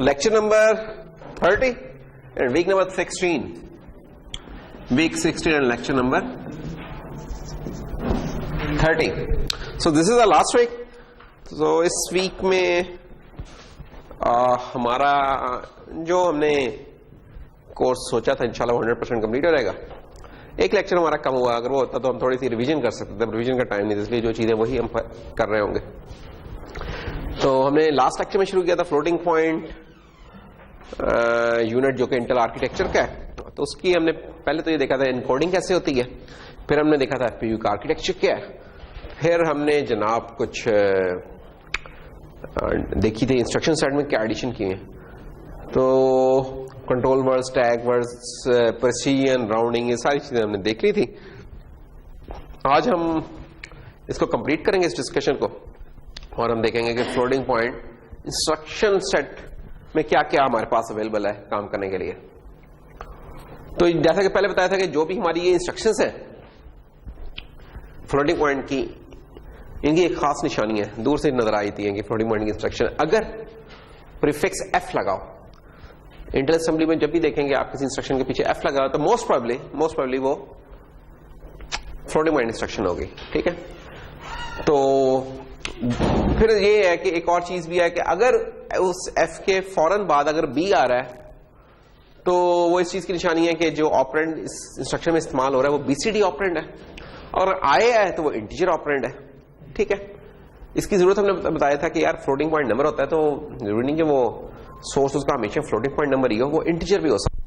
So lecture number 30 and week number 16. Week 16 and lecture number 30. So this is the last week. So इस week में हमारा जो हमने course सोचा था इंशाल्लाह 100% कंप्लीट हो जाएगा. एक लेक्चर हमारा कम हुआ, अगर वो होता तो हम थोड़ी सी रिवीजन कर सकते थे. रिवीजन का टाइम नहीं था, इसलिए जो चीजें वही हम कर रहे होंगे. तो हमने लास्ट लेक्चर में शुरू किया था फ्लोटिंग पॉइंट यूनिट जो कि इंटेल आर्किटेक्चर का है. तो उसकी हमने पहले तो ये देखा था इनकोडिंग कैसे होती है, फिर हमने देखा था एफपीयू का आर्किटेक्चर क्या है, फिर हमने जनाब कुछ देखी थी इंस्ट्रक्शन सेट में क्या एडिशन किए हैं. तो control words, tag words, precision, rounding, ये सारी चीजें हमने देख ली थी. आज हम इसको कंप्लीट करेंगे इस डिस्कशन को और हम देखेंगे कि फ्लोटिंग पॉइंट इंस्ट्रक्शन सेट में क्या क्या हमारे पास अवेलेबल है काम करने के लिए. तो जैसा कि पहले बताया था कि जो भी हमारी ये इंस्ट्रक्शंस हैं फ्लोटिंग पॉइंट की, इनकी एक खास निशानी है, दूर से नजर आई थी कि फ्लोटिंग पॉइंट की इंस्ट्रक्शन अगर प्रीफिक्स एफ लगाओ, इंटेल असेंबली में जब भी देखेंगे आप किसी इंस्ट्रक्शन के पीछे एफ लगाओ तो मोस्ट प्रोबेबली वो फ्लोटिंग पॉइंट इंस्ट्रक्शन होगी. ठीक है. तो फिर ये है कि एक और चीज भी है कि अगर उस एफ के फौरन बाद अगर बी आ रहा है तो वो इस चीज की निशानी है कि जो ऑपरेंड इस इंस्ट्रक्शन में इस्तेमाल हो रहा है वो बीसीडी ऑपरेंड है, और आया है तो वो इंटीजर ऑपरेंड है. ठीक है. इसकी जरूरत हमने बताया था कि यार फ्लोटिंग पॉइंट नंबर होता है तो जरूरी नहीं कि वो सोर्स उसका हमेशा फ्लोटिंग पॉइंट नंबर ही हो, वो इंटीजर भी हो सकता है.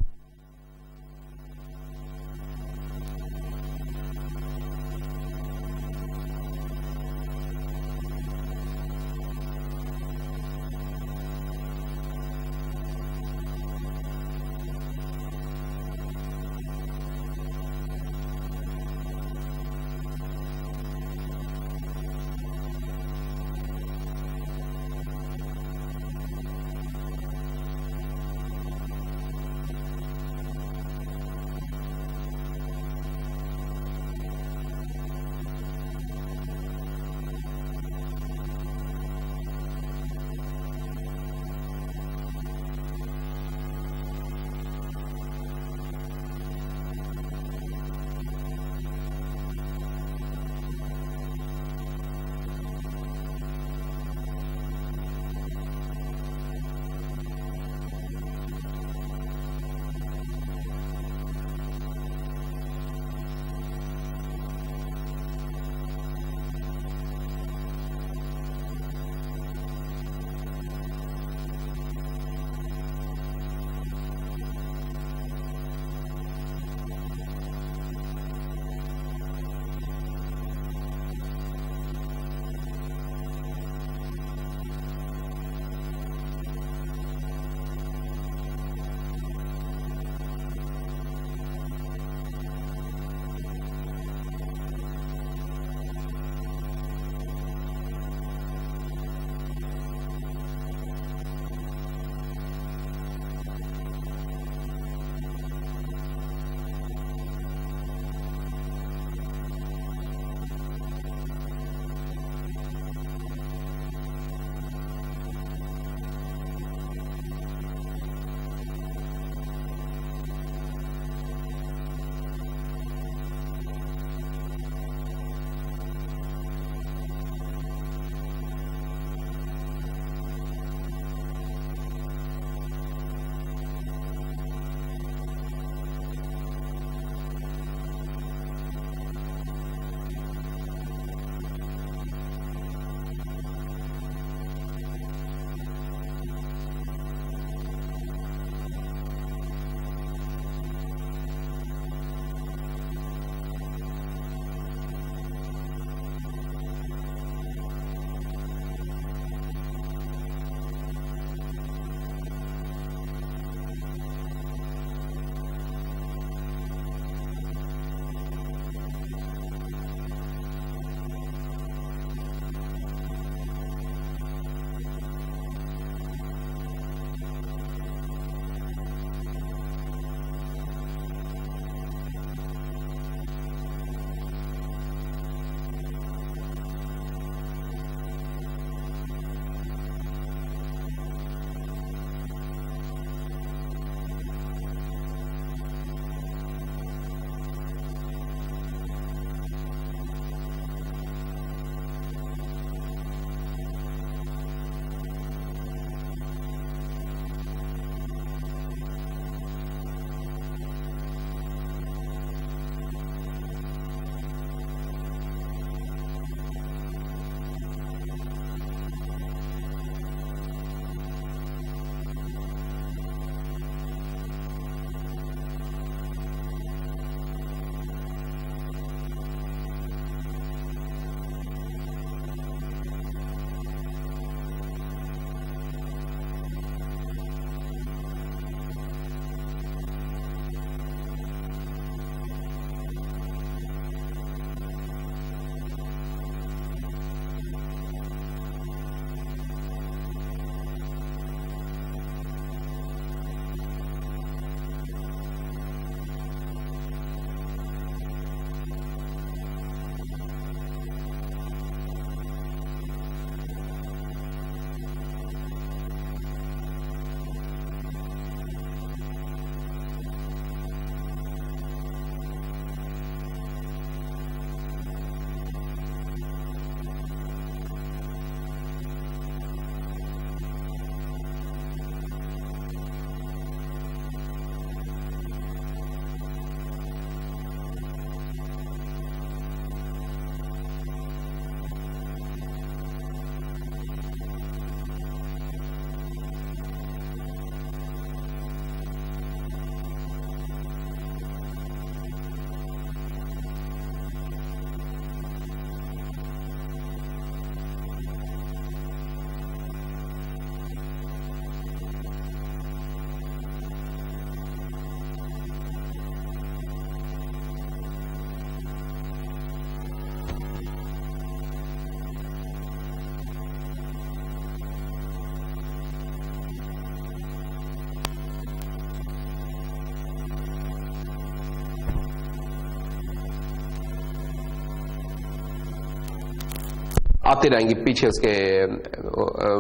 आते रहेंगी पीछे, उसके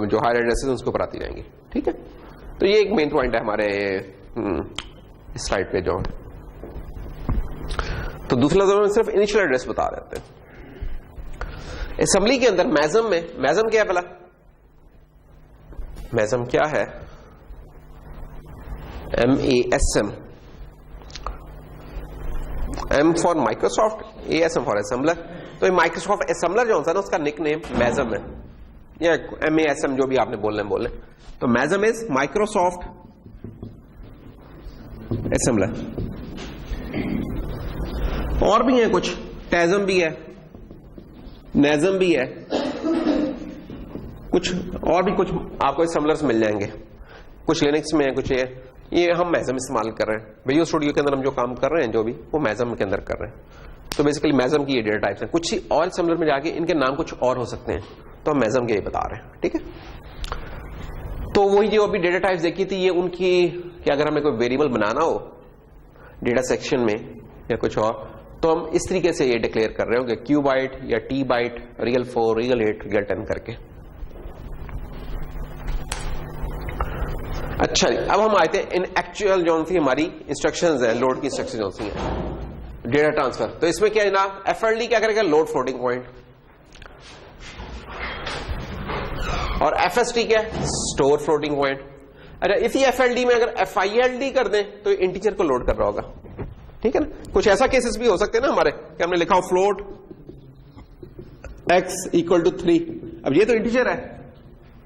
जो हायर एड्रेसेस हैं उसके ऊपर आती रहेंगी। ठीक है, तो ये एक मेन पॉइंट है हमारे स्लाइड पे जो। तो दूसरा जो सिर्फ इनिशियल एड्रेस बता देते हैं। असेंबली के अंदर मैजम में, मैजम क्या है भला? मैजम क्या है? MASM, M for Microsoft, ASM for assembler. तो माइक्रोसॉफ्ट असेंबलर जो होता है ना, उसका निक नेम मैजम है, या MASM जो भी आपने बोलना है बोले। तो मैजम इज माइक्रोसॉफ्ट असेंबलर। और भी है कुछ, टैजम भी है, नेजम भी है, कुछ और भी कुछ आपको असेंबलर्स मिल जाएंगे। कुछ लिनक्स में है, कुछ ये हम मैजम इस्तेमाल कर रहे हैं। विजुअल स्टूडियो के अंदर हम जो काम कर रहे हैं जो भी, वो मैजम के अंदर कर रहे हैं। तो बेसिकली मैजम की ये डेटा टाइप्स हैं। कुछ और असेंबलर में जाके इनके नाम कुछ और हो सकते हैं, तो हम मैजम के ये बता रहे हैं। ठीक है, तो वही जो अभी डेटा टाइप्स देखी थी, ये उनकी कि अगर हमें कोई वेरिएबल बनाना हो डेटा सेक्शन में या कुछ और, तो हम इस तरीके से ये डिक्लेयर कर रहे होंगे, क्यू बाइट या T byte, real 4, real 8, real 10 करके। अच्छा, अब हम आते हैं इन एक्चुअल जो सी हमारी इंस्ट्रक्शंस है, लोड की इंस्ट्रक्शन जो सी है, डेटा ट्रांसफर। तो इसमें क्या है ना, FLD क्या करेगा? Load floating point. और FST क्या है? Store floating point. अच्छा, इसी FLD में अगर FILD कर दें तो इंटीजर को लोड कर रहा होगा। ठीक है ना, कुछ ऐसा केसेस भी हो सकते हैं ना हमारे कि हमने लिखा हो फ्लोट x = 3। अब ये तो इंटीजर है,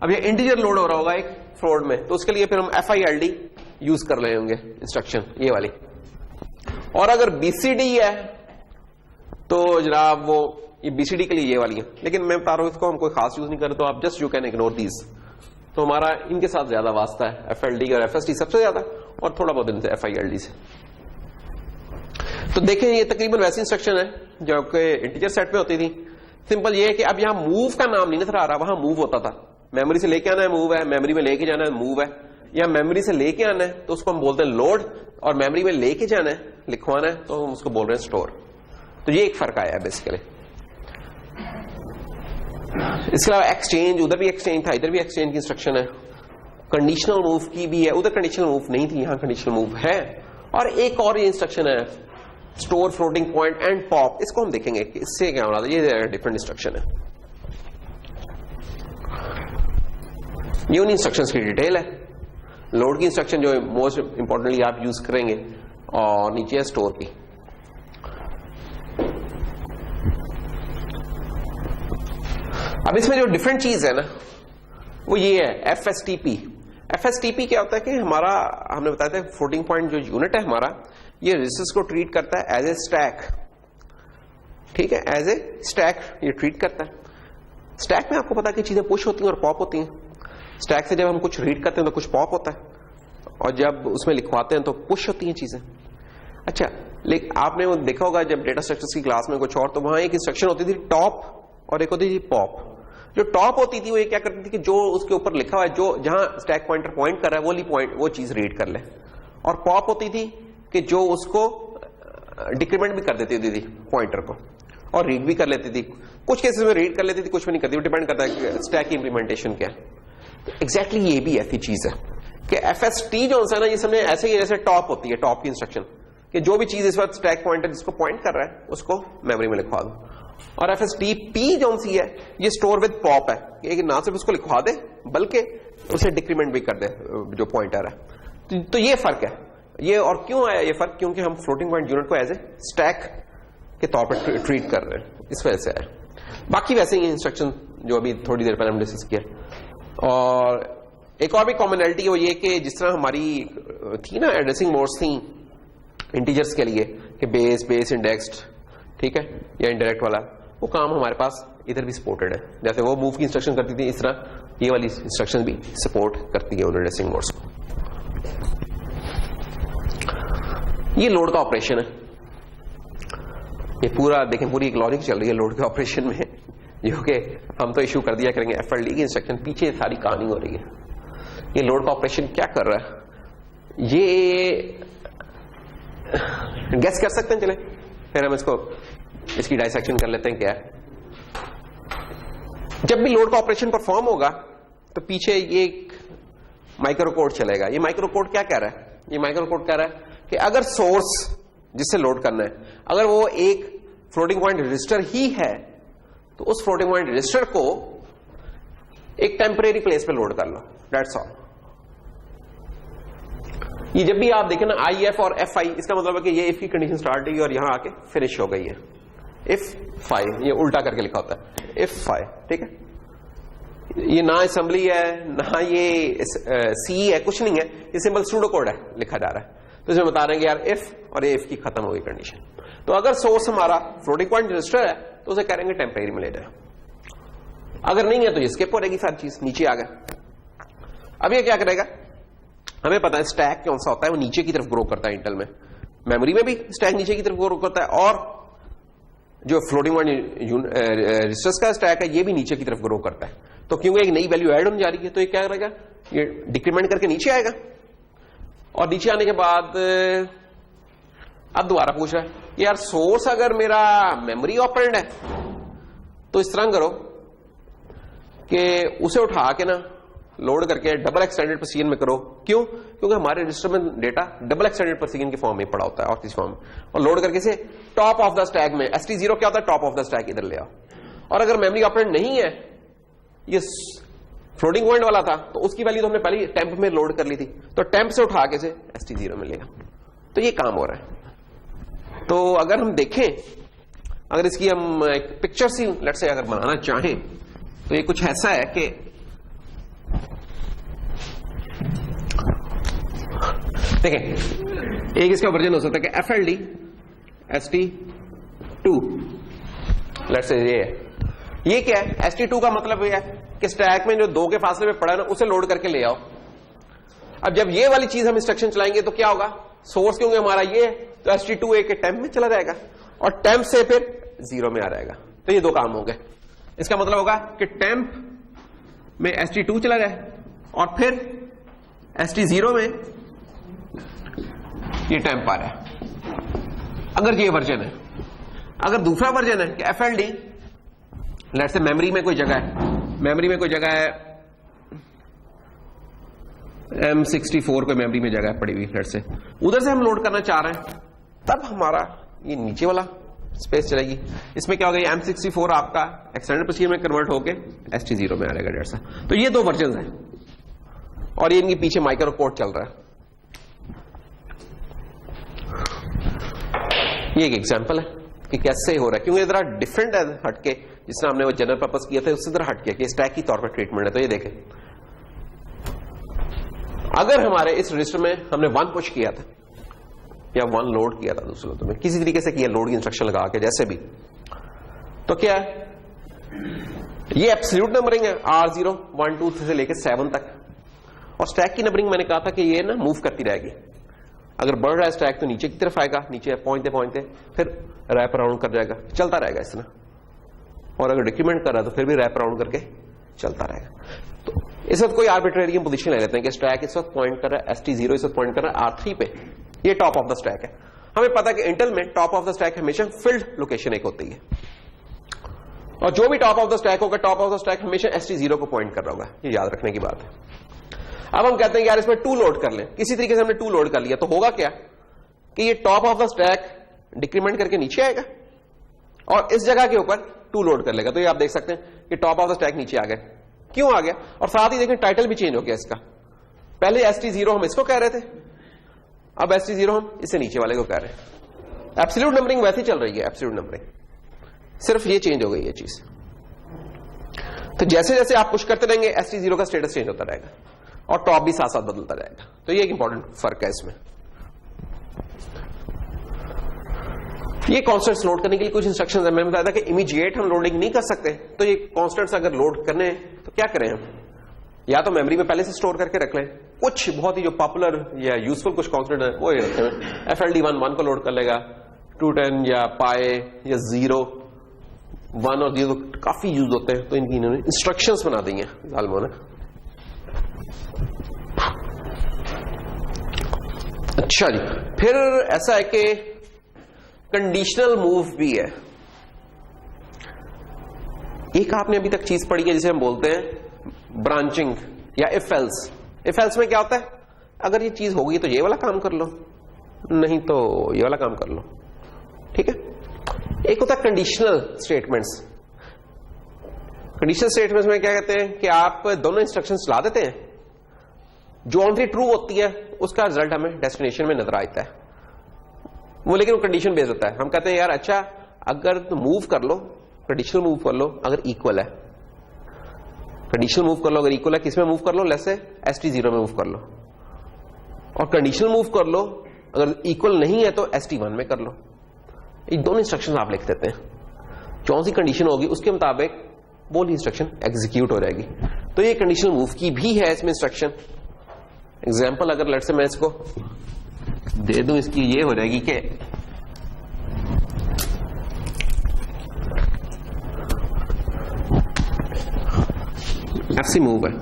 अब ये इंटीजर लोड हो रहा होगा एक फ्लोट में, तो उसके लिए फिर हम FILD यूज कर रहे होंगे इंस्ट्रक्शन, ये वाली। और अगर BCD है तो जनाब वो ये BCD के लिए ये वाली है, लेकिन मैं बता रहा हूं इसको हम कोई खास यूज नहीं कर रहे, तो आप just you can ignore these. तो हमारा इनके साथ ज्यादा वास्ता है, FLD और FST सबसे ज्यादा, और थोड़ा बहुत इनसे FILD से। तो देखें, ये तकरीबन वैसी इंस्ट्रक्शन है जो कि इंटीजर सेट पे होती थी। सिंपल ये है कि अब यहां मूव का नाम नहीं नजर आ रहा, वहां मूव होता था। मेमोरी से लेके आना है मूव है, मेमोरी में लेके जाना है मूव है, या मेमोरी से लेके आना है तो उसको हम बोलते हैं लोड, और मेमोरी में लेके जाना है, लिखवाना है, तो हम उसको बोल रहे हैं स्टोर। तो ये एक फर्क आया है बेसिकली। इसके अलावा एक्सचेंज, उधर भी एक्सचेंज था, इधर भी एक्सचेंज की इंस्ट्रक्शन है। कंडीशनल मूव की भी है, उधर कंडीशनल मूव नहीं थी, यहां कंडीशनल मूव है। और एक और ये इंस्ट्रक्शन है store floating point and pop, इसको हम देखेंगे कि इससे क्या हो रहा है। ये डिफरेंट इंस्ट्रक्शन है, ये उन इंस्ट्रक्शंस की डिटेल है। लोड की इंस्ट्रक्शन जो मोस्ट इंपॉर्टेंटली आप यूज करेंगे, और नीचे है स्टोर की। अब इसमें जो डिफरेंट चीज है ना, वो ये है FSTP। FSTP क्या होता है कि हमारा, हमने बताया था फ्लोटिंग पॉइंट जो यूनिट है हमारा, ये रजिस्टर्स को ट्रीट करता है एज ए स्टैक। ठीक है, एज ए स्टैक ये ट्रीट करता है। स्टैक में आपको पता है कि चीजें पुश होती हैं और पॉप होती हैं। स्टैक से जब हम कुछ रीड करते हैं तो कुछ पॉप होता है, और जब उसमें लिखवाते हैं तो पुश होती हैं चीजें। अच्छा, लेकिन आपने वो देखा होगा जब डेटा स्ट्रक्चर्स की क्लास में कुछ और, तो वहां एक इंस्ट्रक्शन होती थी टॉप और एक होती थी पॉप। जो टॉप होती थी वो ये क्या करती थी कि जो उसके ऊपर लिखा हुआ है, जो जहां स्टैक पॉइंटर पॉइंट कर रहा है, वो चीज रीड कर ले। और पॉप होती थी कि जो उसको डिक्रीमेंट भी कर देती थी पॉइंटर को, और रीड भी कर लेती थी। कुछ केसेस में रीड कर लेती थी, कुछ में नहीं करती, डिपेंड करता है कि स्टैक की इंप्लीमेंटेशन क्या है। एग्जैक्टली ये भी ऐसी चीज है कि FST जो है ना, ये समझे ऐसे ही जैसे टॉप होती है, टॉप की इंस्ट्रक्शन कि जो भी चीज इस वक्त स्टैक पॉइंटर जिसको पॉइंट कर रहा है उसको मेमोरी में लिखवा दो। और FSTP जो सी है ये स्टोर विद पॉप है, कि ना सिर्फ उसको लिखवा दे बल्कि उसे डिक्रीमेंट भी कर दे जो पॉइंटर है। तो ये फर्क है ये। और क्यों आया ये फर्क? क्योंकि हम फ्लोटिंग पॉइंट यूनिट को एज ए स्टैक के तौर पर ट्रीट कर रहे हैं, इस वजह से आया। बाकी वैसे ही इंस्ट्रक्शन जो अभी थोड़ी देर पहले हम डिस्कस किया। और एक और भी कॉमनैलिटी वो ये कि जिस तरह हमारी थी ना एड्रेसिंग मोड्स थी इंटीजर्स के लिए कि बेस इंडेक्स्ड, ठीक है, या इंडायरेक्ट वाला, वो काम हमारे पास इधर भी सपोर्टेड है। जैसे वो मूव की इंस्ट्रक्शन करती थी, इस तरह ये वाली इंस्ट्रक्शन भी सपोर्ट करती है उन एड्रेसिंग मोड्स को। ये लोड का ऑपरेशन है। ये पूरा देखें, पूरी एक लॉजिक चल रही है लोड के ऑपरेशन में, जो कि हम तो इशू कर दिया करेंगे FLD की इंस्ट्रक्शन, पीछे सारी कहानी हो रही है। ये लोड का ऑपरेशन क्या कर रहा है, ये गेस कर सकते हैं? चले फिर हम इसकी डाइसेक्शन कर लेते हैं। क्या है जब भी लोड का ऑपरेशन परफॉर्म होगा तो पीछे ये एक माइक्रो कोड चलेगा। ये माइक्रो कोड क्या कह रहा है? ये माइक्रो कोड कह रहा है कि अगर सोर्स जिससे लोड करना है अगर वो एक फ्लोटिंग पॉइंट रजिस्टर ही है तो उस फ्लोटिंग पॉइंट रजिस्टर को एक टेम्परेरी प्लेस पे लोड कर लो, दैट्स ऑल। ये जब भी आप देखें ना आई एफ और एफ आई, इसका मतलब है कि ये इफ की कंडीशन स्टार्ट हुई और यहां आके फिनिश हो गई है। इफ फाइव, ये उल्टा करके लिखा होता है इफ फाइव, ठीक है। ये ना असेंबली है ना ये सी है, कुछ नहीं है, ये सिंपल सूडो कोड है लिखा जा रहा है। तो इसमें बता रहे हैं कि यार इफ और इफ की खत्म हो गई कंडीशन। तो अगर सोर्स हमारा फ्लोटिंग पॉइंट रजिस्टर है तो उसे करेंगे टेम्परेरी में ले जाए, अगर नहीं है तो ये स्किप हो रहेगी, सारी चीज नीचे आ गया। अब ये क्या करेगा? हमें पता है स्टैक कौन सा होता है, वो नीचे की तरफ ग्रो करता है। इंटेल में मेमोरी में भी स्टैक नीचे की तरफ ग्रो करता है और जो फ्लोटिंग पॉइंट रजिस्टर्स का स्टैक है ये भी नीचे की तरफ ग्रो करता है। तो क्योंकि एक नई वैल्यू ऐड होने जा रही है तो ये क्या करेगा? ये डिक्रीमेंट करके नीचे आएगा और नीचे आने के बाद अब दोबारा पूछ रहा है यार सोर्स अगर मेरा मेमोरी ऑपरेंड है तो इस तरह करो कि उसे उठा के ना लोड करके डबल एक्सटेंडेड प्रोसीजन में करो। क्यों? क्योंकि हमारे रजिस्टर में डेटा डबल एक्सटेंडेड प्रोसीजन के फॉर्म में पड़ा होता है और किस फॉर्म में, और लोड करके इसे टॉप ऑफ द स्टैक में, ST0 क्या होता है? टॉप ऑफ द स्टैक इधर ले आओ। और अगर मेमोरी ऑपरेंड नहीं है, ये फ्लोटिंग पॉइंट वाला था तो उसकी वैल्यू तो हमने पहले टेम्प में लोड कर ली थी, तो टेम्प से उठा के इसे ST0 में लेगा। तो ये काम हो रहा है। तो अगर हम देखें, अगर इसकी हम एक पिक्चर सी लेट से अगर बनाना चाहें तो ये कुछ ऐसा है कि देखें, एक इसका वर्जन हो सकता है कि FLD ST2 लेट से ये क्या है? ST2 का मतलब ये है कि स्टैक में जो 2 के फासले में पड़ा है ना उसे लोड करके ले आओ। अब जब ये वाली चीज हम इंस्ट्रक्शन चलाएंगे तो क्या होगा? सोर्स क्योंकि हमारा ये है तो ST2 एक टेम्प में चला जाएगा और टेम्प से फिर 0 में आ जाएगा। तो ये 2 काम हो गए। इसका मतलब होगा कि टेम्प में ST2 चला जाए और फिर ST0 में ये टेम्प आ रहा है, अगर ये वर्जन है। अगर दूसरा वर्जन है कि FLD लेट से मेमोरी में कोई जगह है, मेमोरी में कोई जगह है M64 कोई मेमोरी में जगह है पड़ी हुई, लेट से उधर से हम लोड करना चाह रहे हैं, तब हमारा ये नीचे वाला स्पेस चलेगी। इसमें क्या होगा? ये M64 आपका एक्सटेंडेड प्रोसीजर में कन्वर्ट होके ST0 में आ जाएगा जैसा। तो ये 2 वर्जन हैं और ये इनके पीछे माइक्रो कोड चल रहा है। ये एक एग्जांपल है कि कैसे हो रहा है, क्योंकि जरा डिफरेंट है हटके, जिसने हमने वो जनरल पर्पस किया था उससे जरा हटके कि स्टैक की तौर पर ट्रीटमेंट है। तो ये देखें, अगर हमारे इस रजिस्टर में हमने 1 पुश किया था या 1 लोड किया था दूसरे शब्दों में, किसी तरीके से किया लोड की इंस्ट्रक्शन लगा के जैसे भी, तो क्या है? ये एब्सोल्यूट नंबरिंग है R0 1 2 से लेकर 7 तक, और स्टैक की नंबरिंग मैंने कहा था कि ये ना मूव करती रहेगी। अगर बढ़ रहा है स्टैक तो नीचे की तरफ आएगा, नीचे पहुंचते पहुंचते फिर रैप अराउंड कर जाएगा, चलता रहेगा इस तरह। और अगर डिक्रीमेंट कर रहा है तो फिर भी रैप अराउंड करके चलता रहेगा। तो इस वक्त कोई आर्बिट्रेरी पोजीशन ले लेते हैं कि स्टैक इस वक्त पॉइंट कर रहा है ST0 इस वक्त पॉइंट कर रहा है R3 पे, ये टॉप ऑफ द स्टैक है। हमें पता है कि इंटेल में टॉप ऑफ द स्टैक हमेशा फील्ड लोकेशन एक होती है, और जो भी टॉप ऑफ द स्टैक होगा, टॉप ऑफ द स्टैक हमेशा ST0 को पॉइंट कर रहा होगा। ये याद रखने की बात है। अब हम कहते हैं यार इसमें 2 लोड कर लें, किसी तरीके से हमने 2 लोड कर लिया, तो होगा क्या कि ये top of the stack decrement करके नीचे आएगा और इस जगह के ऊपर 2 लोड कर लेगा। तो ये आप देख सकते हैं कि टॉप ऑफ द स्टैक नीचे आ गया। क्यों आ गया? और साथ ही देखें टाइटल भी चेंज हो गया इसका। पहले ST0 हम इसको कह रहे थे, अब ST0 हम इससे नीचे वाले को कह रहे हैं। एब्सोल्यूट नंबरिंग वैसे ही चल रही है, एब्सोल्यूट नंबरिंग, सिर्फ ये चेंज हो गई है चीज। तो जैसे जैसे आप पुश करते रहेंगे ST0 का स्टेटस चेंज होता रहेगा और टॉप भी साथ साथ बदलता जाएगा। तो ये एक इंपॉर्टेंट फर्क है इसमें। ये कॉन्स्टेंट्स लोड करने के लिए कुछ इंस्ट्रक्शंस है। मैंने बताया था कि इमीडिएट हम लोडिंग नहीं कर सकते, तो ये कॉन्स्टेंट्स अगर लोड करने तो क्या करें हम? या तो मेमोरी में पहले से स्टोर करके रख लें, कुछ बहुत ही जो पॉपुलर या यूजफुल कुछ कॉन्स्टेंट है वो ये रखते हैं। FLD1 को लोड कर लेगा, 210 या पाए या 0 1 और 0 काफी यूज होते हैं, तो इनकी इन्होंने इंस्ट्रक्शंस बना दी हैं जालिमों ने। अच्छा जी, फिर ऐसा है कि कंडीशनल मूव भी है। एक आपने अभी तक चीज पढ़ी है जिसे हम बोलते हैं ब्रांचिंग या इफ एल्स। इफ एल्स में क्या होता है, अगर ये चीज होगी तो ये वाला काम कर लो, नहीं तो ये वाला काम कर लो, ठीक है। एक होता है कंडीशनल स्टेटमेंट्स। कंडीशनल स्टेटमेंट्स में क्या कहते हैं कि आप दोनों इंस्ट्रक्शंस चला देते हैं, जो ऑन ट्रू होती है उसका रिजल्ट हमें डेस्टिनेशन में नजर आता है वो, लेकिन वो कंडीशन बेस्ड होता है। हम कहते हैं यार अच्छा अगर तो मूव कर लो, कंडीशनल मूव कर लो अगर इक्वल है, कंडीशनल मूव कर लो अगर इक्वल है, किसमें मूव कर लो, लेट्स से ST0 में मूव कर लो, और कंडीशनल मूव कर लो अगर इक्वल नहीं है तो ST1 में कर लो। ये दोनों इंस्ट्रक्शन आप लिख देते हैं, जो सी कंडीशन होगी उसके मुताबिक वो इंस्ट्रक्शन एग्जीक्यूट हो जाएगी। तो ये कंडीशनल मूव की भी है इसमें इंस्ट्रक्शन। एग्जाम्पल अगर लेट्स से मैं इसको दे दूं, इसकी ये हो जाएगी कि FC मूव है।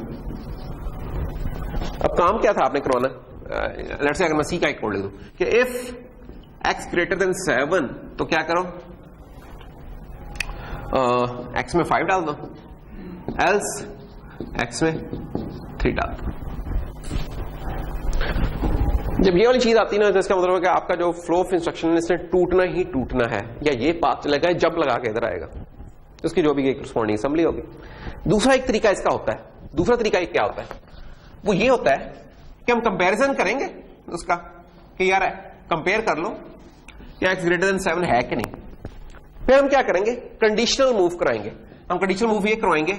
अब काम क्या था आपने करवाना, लेट्स से अगर मैं C का एक कोड लिख दूं कि इफ x ग्रेटर देन 7 तो क्या करो, x में 5 डाल दो, एल्स x में 3 डाल दो। जब ये वाली चीज आती है ना तो इसका मतलब है कि आपका जो फ्लो ऑफ इंस्ट्रक्शन है इसने टूटना ही टूटना है, या ये पाथ चलेगा जब लगा के इधर आएगा, उसकी जो भी करस्पॉन्डिंग असेंबली होगी। दूसरा एक तरीका इसका होता है, दूसरा तरीका क्या होता है, वो ये होता है कि हम कंपैरिजन करेंगे उसका कि यार कंपेयर कर लो कि x ग्रेटर देन 7 है कि नहीं। फिर हम क्या करेंगे, कंडीशनल मूव कराएंगे। हम कंडीशनल मूव ये करवाएंगे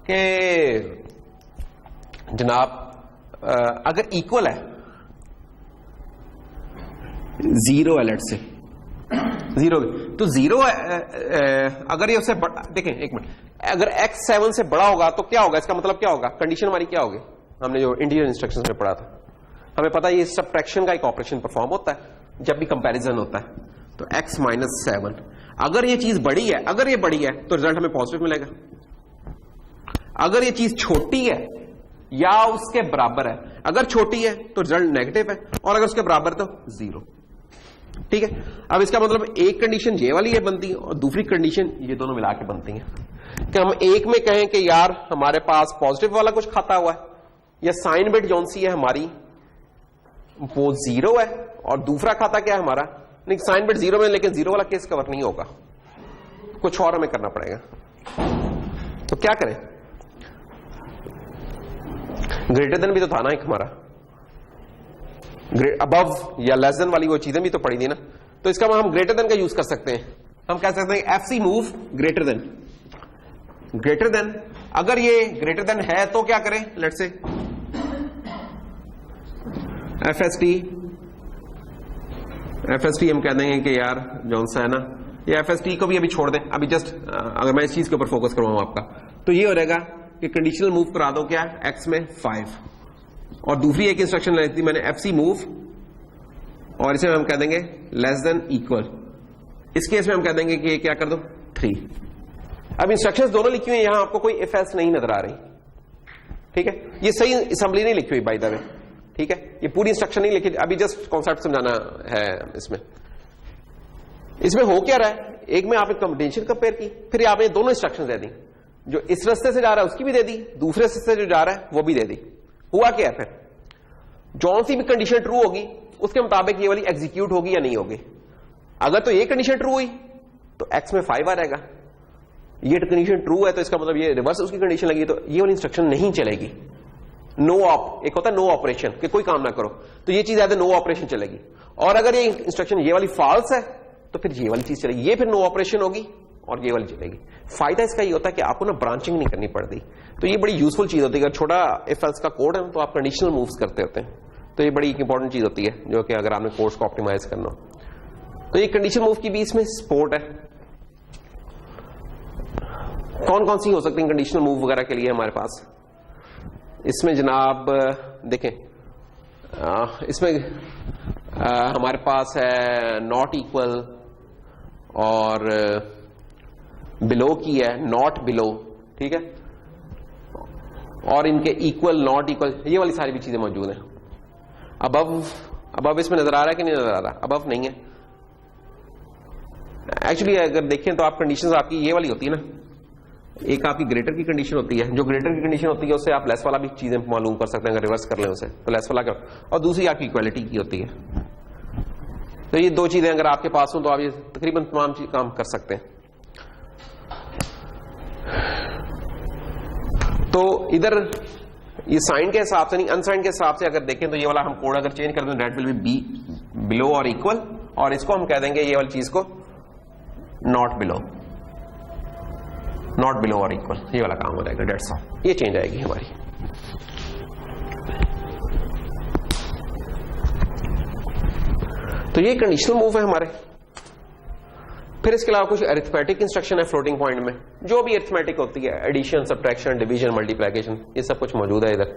कि जनाब अगर इक्वल है 0 है, लेट से 0 तो 0 अगर ये उससे देखें एक मिनट, अगर x 7 से बड़ा होगा तो क्या होगा, इसका मतलब क्या होगा, कंडीशन हमारी क्या होगी, हमने जो इंडियन इंस्ट्रक्शंस में पढ़ा था हमें पता है ये सबट्रैक्शन का एक ऑपरेशन परफॉर्म होता है जब भी कंपैरिजन होता है। तो x माइनस 7 अगर ये चीज बड़ी है, अगर ये बड़ी है तो रिजल्ट हमें पॉजिटिव मिलेगा, अगर ये चीज छोटी है या उसके बराबर है, अगर छोटी है तो रिजल्ट नेगेटिव है और अगर उसके बराबर तो 0, ठीक है। अब इसका मतलब एक कंडीशन ये वाली है बनती है और दूसरी कंडीशन ये दोनों मिला के बनती है कि हम एक में कहें कि यार हमारे पास पॉजिटिव वाला कुछ खाता हुआ है या साइन बिट जौन सी है हमारी वो 0 है, और दूसरा खाता क्या है हमारा, नहीं साइन बिट 0 में, लेकिन 0 वाला केस कवर नहीं होगा, कुछ और हमें करना पड़ेगा। तो क्या करें, ग्रेटर देन भी तो था ना एक हमारा, अबव या लेस देन वाली वो चीजें भी तो पड़ी थी ना, तो इसका हम ग्रेटर देन का यूज कर सकते हैं। हम कह सकते हैं FC move greater than, greater than अगर ये ग्रेटर देन है तो क्या करें, लेट्स से FST हम कह देंगे कि यार जौन सा है ना, ये FST को भी अभी छोड़ दें, अभी जस्ट अगर मैं इस चीज के ऊपर फोकस करवाऊं आपका तो ये हो जाएगा कि कंडीशनल मूव करा दो क्या x में 5, और दूसरी एक इंस्ट्रक्शन लेती मैंने FC मूव, और इसे हम कह देंगे लेस देन इक्वल, इस केस में हम कह देंगे कि क्या कर दो 3। अब इंस्ट्रक्शंस दोनों लिखी हुई है, यहां आपको कोई इफ एल्स नहीं नजर आ रही, ठीक है। ये सही असेंबली नहीं लिखी हुई बाय द वे, ठीक है, ये पूरी इंस्ट्रक्शन नहीं लिखी, अभी जस्ट कॉन्सेप्ट समझाना है। इसमें हो क्या रहा है, एक में आपने कंटेंशन कंपेयर की, फिर आपने दोनों इंस्ट्रक्शन दे दी, जो इस रास्ते से जा रहा है उसकी भी दे दी, दूसरे रास्ते से जो जा रहा है वो भी दे दी। हुआ क्या है, फिर जौन सी भी कंडीशन ट्रू होगी उसके मुताबिक ये वाली एग्जीक्यूट होगी या नहीं होगी। अगर तो ये कंडीशन ट्रू हुई तो x में 5 आ जाएगा, ये कंडीशन ट्रू है तो इसका मतलब ये रिवर्स उसकी कंडीशन लगी तो ये वाली इंस्ट्रक्शन नहीं चलेगी। नो ऑप, एक होता है नो ऑपरेशन कि कोई काम ना करो, तो ये चीज नो ऑपरेशन चलेगी। और अगर ये इंस्ट्रक्शन ये वाली फॉल्स है तो फिर ये वाली चीज चलेगी, ये फिर नो ऑपरेशन होगी और ये वाली चलेगी। फायदा इसका ये होता है कि आपको ना ब्रांचिंग नहीं करनी पड़ती, तो ये बड़ी यूजफुल चीज होती है। अगर छोटा इफ एल्स का कोड है तो आप कंडीशनल मूव्स करते होते हैं, तो ये बड़ी इंपॉर्टेंट चीज होती है जो कि अगर आपने कोर्स को ऑप्टिमाइज करना हो। तो ये कंडीशन मूव की भी इसमें सपोर्ट है। कौन कौन सी हो सकती है कंडीशनल मूव वगैरह के लिए हमारे पास, इसमें जनाब देखें, इसमें हमारे पास है नॉट इक्वल और बिलो की है, नॉट बिलो, ठीक है, और इनके इक्वल नॉट इक्वल, ये वाली सारी भी चीजें मौजूद हैं। अबव इसमें नजर आ रहा है कि नहीं नजर आ रहा, अबव नहीं है एक्चुअली। अगर देखें तो आप कंडीशंस आपकी ये वाली होती है ना, एक आपकी ग्रेटर की कंडीशन होती है, जो ग्रेटर की कंडीशन होती है उससे आप लेस वाला भी चीजें मालूम कर सकते हैं अगर रिवर्स कर लें उसे, तो लेस वाला कर, और दूसरी आपकी इक्वालिटी की होती है। तो ये दो चीजें अगर आपके पास हो तो आप ये तकरीबन तमाम चीज काम कर सकते हैं। तो इधर ये साइन के हिसाब से नहीं, अनसाइन के हिसाब से अगर देखें तो ये वाला हम कोड अगर चेंज कर दें दैट विल बी बिलो और इक्वल, और इसको हम कह देंगे ये वाली चीज को नॉट बिलो और इक्वल, ये वाला काम हो जाएगा, डेट्स ऑल, ये चेंज आएगी हमारी। तो ये कंडीशनल मूव है हमारे। फिर इसके अलावा कुछ अरिथमेटिक इंस्ट्रक्शन है फ्लोटिंग पॉइंट में, जो भी अरिथमेटिक होती है, एडिशन, सब्ट्रैक्शन, डिवीजन, मल्टीप्लिकेशन, ये सब कुछ मौजूद है इधर।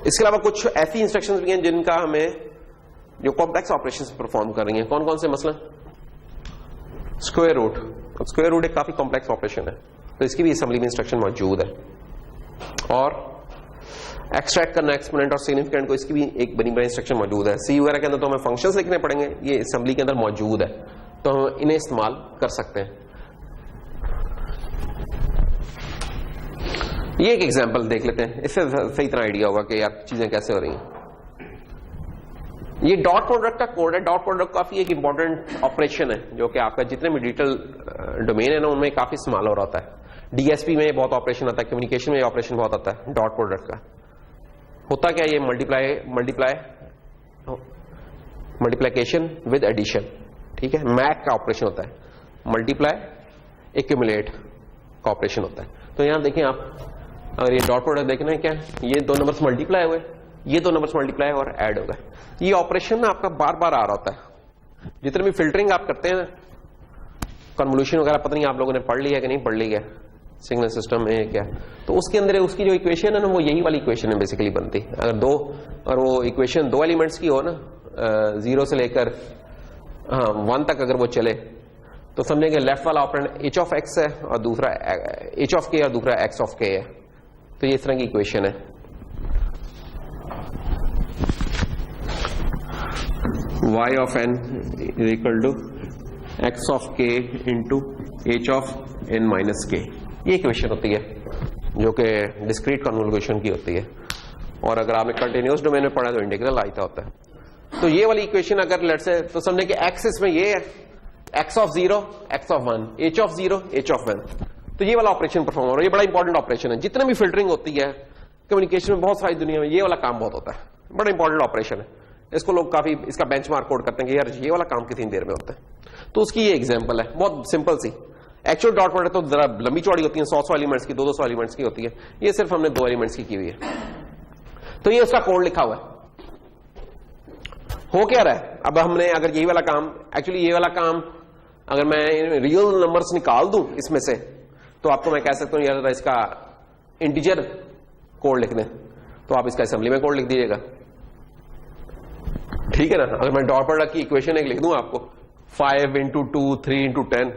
इसके अलावा कुछ ऐसी इंस्ट्रक्शंस भी हैं जिनका हमें जो कॉम्प्लेक्स ऑपरेशंस परफॉर्म कर रही हैं। कौन कौन से? मसलन स्क्वायर रूट। स्क्वायर रूट एक काफी कॉम्प्लेक्स ऑपरेशन है, तो इसकी भी असेंबली में इंस्ट्रक्शन मौजूद है। और एक्सट्रैक्ट करना एक्सपोनेंट और सिग्निफिकेंट को, इसकी भी एक बनी बनी इंस्ट्रक्शन मौजूद है। सी वगैरह के अंदर तो हमें फंक्शंस लिखने पड़ेंगे, ये असेंबली के अंदर मौजूद है, तो हम इन्हें इस्तेमाल कर सकते हैं। ये एक एग्जांपल देख लेते हैं, इससे सही तरह आइडिया होगा कि यार चीजें कैसे हो रही हैं। ये डॉट प्रोडक्ट का कोड है। डॉट प्रोडक्ट काफी एक इंपॉर्टेंट ऑपरेशन है जो कि आपका जितने भी डिजिटल डोमेन है ना उनमें काफी इस्तेमाल हो रहा होता है। डीएसपी में बहुत ऑपरेशन आता है, कम्युनिकेशन में ऑपरेशन बहुत आता है डॉट प्रोडक्ट का। होता क्या, ये मल्टीप्लिकेशन विद एडिशन, ठीक है, मैक का ऑपरेशन होता है, मल्टीप्लाई एक्यूमुलेट का ऑपरेशन होता है। तो यहां देखें आप, अगर ये डॉट प्रोडक्ट देखना है क्या है, ये दो नंबर्स मल्टीप्लाई हुए, ये दो नंबर्स मल्टीप्लाई और ऐड हो गए। ये ऑपरेशन ना आपका बार बार आ रहा होता है। जितने भी फिल्टरिंग आप करते हैं, कन्वोल्यूशन वगैरह, पता नहीं आप लोगों ने पढ़ लिया कि नहीं पढ़ लिया, सिग्नल सिस्टम में क्या, तो उसके अंदर उसकी जो इक्वेशन है ना वो यही वाली इक्वेशन है बेसिकली बनती। अगर वो इक्वेशन दो एलिमेंट्स की हो ना, 0 से लेकर 1 तक अगर वो चले, तो समझेंगे लेफ्ट वाला ऑपरेंड h ऑफ x है और दूसरा h ऑफ k और दूसरा x ऑफ k है। तो ये इस तरह की इक्वेशन है। y of n is equal to x of k into h of n minus k, ये इक्वेशन होती है जो कि डिस्क्रीट कन्वोल्यूशन की होती है। और अगर आपने कंटिन्यूअस डोमेन में पढ़ा तो इंटीग्रल आता होता है। तो ये वाली इक्वेशन अगर लेट्स से, तो समझे कि एक्सिस में ये है x of 0 x of 1, h of 0 h of 1, तो ये वाला ऑपरेशन परफॉर्म हो रहा है। ये बड़ा इंपॉर्टेंट ऑपरेशन है। जितने भी फिल्टरिंग होती है कम्युनिकेशन में, बहुत सारी दुनिया में ये वाला काम बहुत होता है, बड़ा इंपॉर्टेंट ऑपरेशन है। इसको लोग काफी इसका बेंचमार्क कोड करते हैं कि यार ये वाला काम कितनी देर में होता है। तो उसकी ये एग्जांपल है, बहुत सिंपल सी। एक्चुअल डॉट प्रोडक्ट तो जरा लंबी चौड़ी होती है, 100 एलिमेंट्स की, 200 एलिमेंट्स की होती है। ये सिर्फ हमने 2 एलिमेंट्स की हुई है। तो ये उसका कोड लिखा हुआ है। हो क्या रहा है, अब हमने अगर यही वाला काम, एक्चुअली ये वाला काम अगर मैं रियल नंबर्स निकाल दूं इसमें से, तो आपको मैं कह सकता हूं यार इसका इंटीजर कोड लिख दें, तो आप इसका असेंबली में कोड लिख दीजिएगा, ठीक है ना। अगर मैं डॉट प्रोडक्ट की इक्वेशन एक लिख दूं आपको 5 इंटू 2 3 इंटू 10,